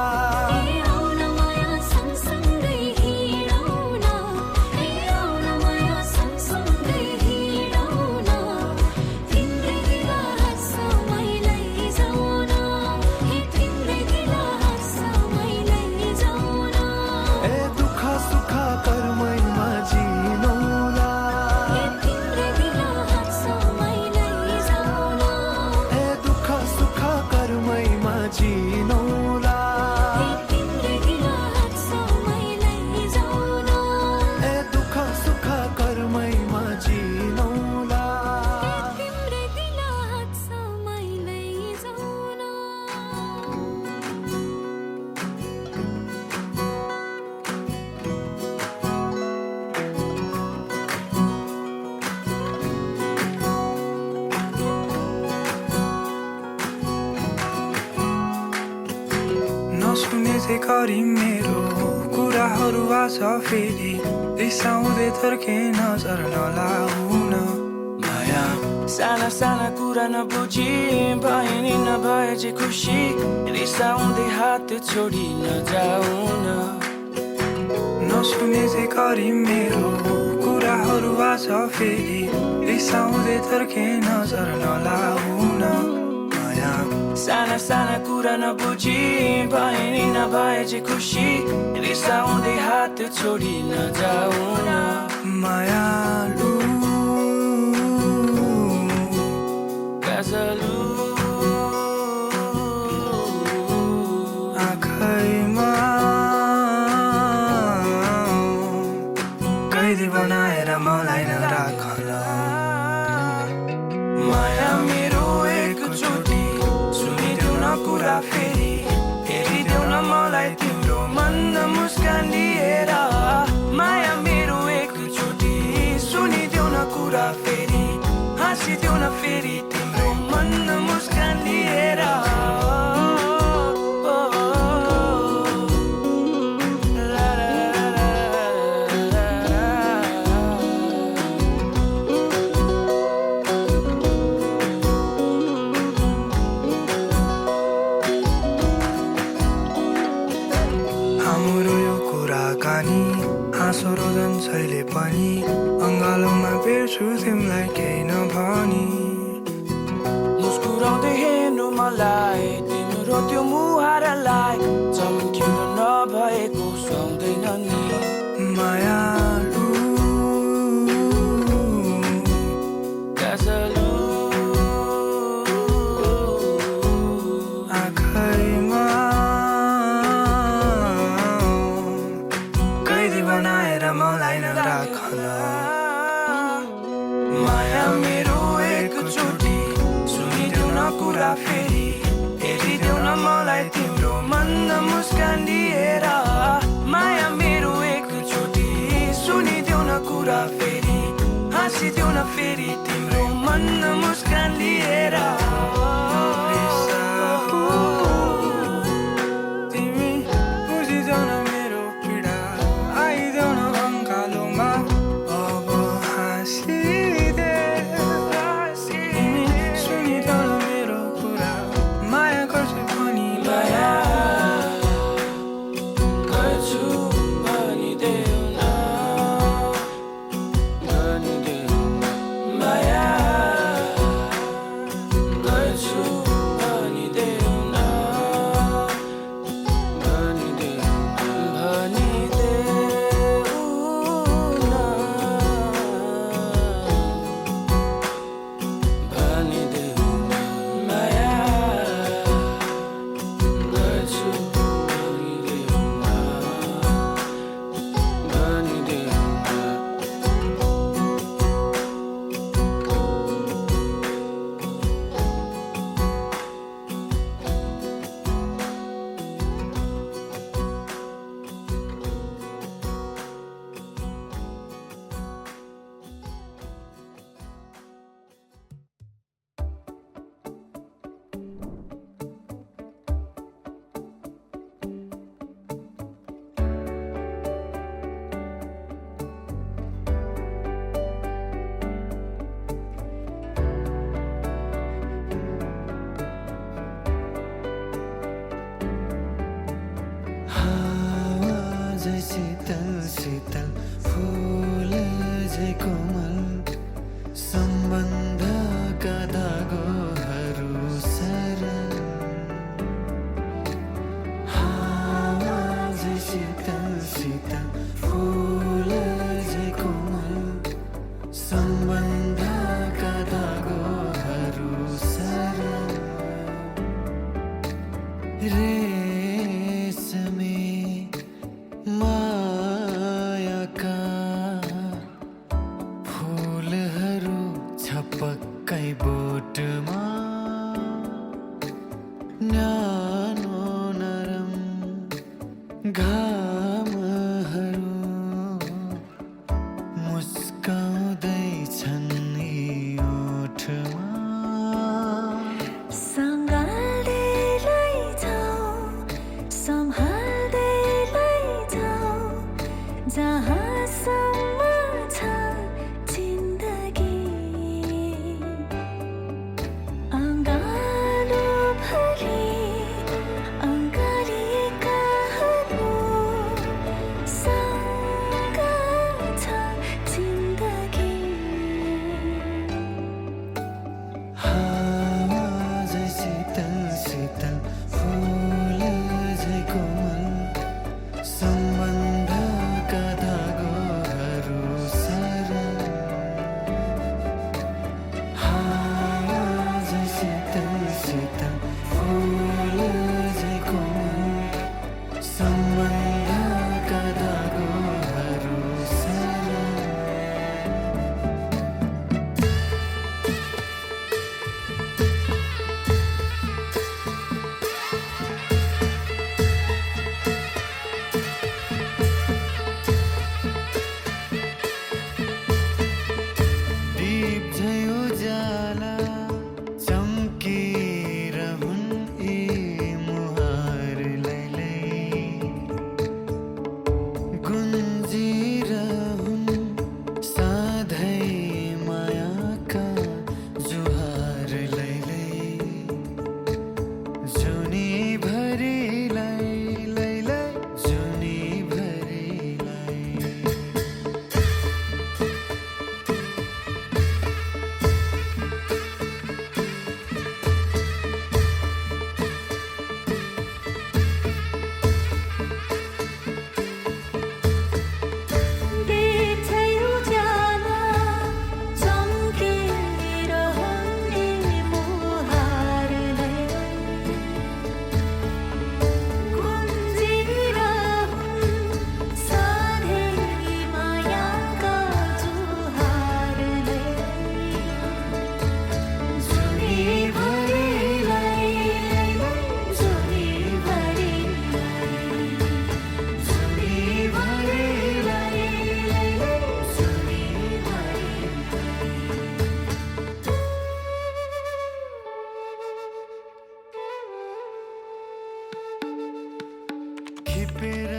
नसुने चाहिँ गरी मेरो कुराहरू आज फेरि रिसाउँदै थर्के नजर नलाउन माया साना साना कुरा नबुझी भए नि नभए चाहिँ खुसी रिसाउँदै हात छोडी नजाउन नसुने चाहिँ गरी मेरो कुराहरू आज फेरि रिसाउँदै थर्के नजर नलाउन साना साना कुरा नबुझी भए नि नभए चाहिँ खुसी रिसाउँदै हात छोडी नजाउन मायालु गजलु आँखैमा कैदी बनाएर मलाई नराखन माया मेरो एकचोटि कुरा फेरि हेरिदेऊ न मलाई तिम्रो मनमा मुस्कान लिएर माया मेरो एकचोटि सुनिदेऊ न कुरा फेरि हाँसिदेऊ न फेरि तिम्रो मनमा मुस्कान लिएर हाँसो रोदन छैले पनि अङ्गालोमा बेर्छु तिमीलाई केही नभनी मुस्कुराउँदै हेर्नु मलाई तिम्रो त्यो मुहारलाई चम्किनु नभएको सुहाउँदैन नि मायालु गजलु आँखैमा बनाएर मलाई नराखन माया मेरो एकचोटि सुनिदेऊ न कुरा फेरि हेरिदेऊ न मलाई तिम्रो मनमा मुस्कान लिएर माया मेरो एकचोटि सुनिदेऊ न कुरा फेरि हाँसिदेऊ न फेरि तिम्रो मनमा मुस्कान लिएर तिमी बुझिदेऊ न मेरो पीडा आइदेऊ न अङ्गालोमा अब हाँसिदे तिमी सुनिदेऊ न मेरो कुरा माया गर्छु भनी माया गर्छु भनिदेऊ न भनिदेऊ माया शीतल शीतल फूल झै कोमल सम्बन्धका धागोहरू सरल हावा झै शीतल शीतल फूल झै कोमल सम्बन्धका धागोहरू सरल रेशमी मायाका फूलहरू छपक्कै बोटमा न्यानो नरम घामहरू मुस्काउँदैछन् यी ओठमा सँगाल्दै लैजाऊ सम्हाल्दै लैजाऊ जहाँसम्म छ जिन्दगी अँगालोभरि अँगालिएकाहरू सँग छ जिन्दगी हावा झै शीतल शीतल फूल झै कोमल सम्बन्धका धागोहरू सरल हावा झै शीतल शीतल फूल झै कोमल सम्बन्धका धागोहरू सरल दीप झै उज्याला चम्किरहन् यी मुहार लैलै गुन्जिरहन् सधैँ मायाका जुहार लैलै जुनीभरिलाई लैलै जुनीभरिलाई दीप झै उज्याला चम्किरहन् यी मुहार लैलै गुन्जिरहन् सधैँ मायाका जुहार लैलै जुनीभरिलाई लैलै जुनीभरिलाई जुनीभरिलाई लैलै जुनीभरिलाई खिपेर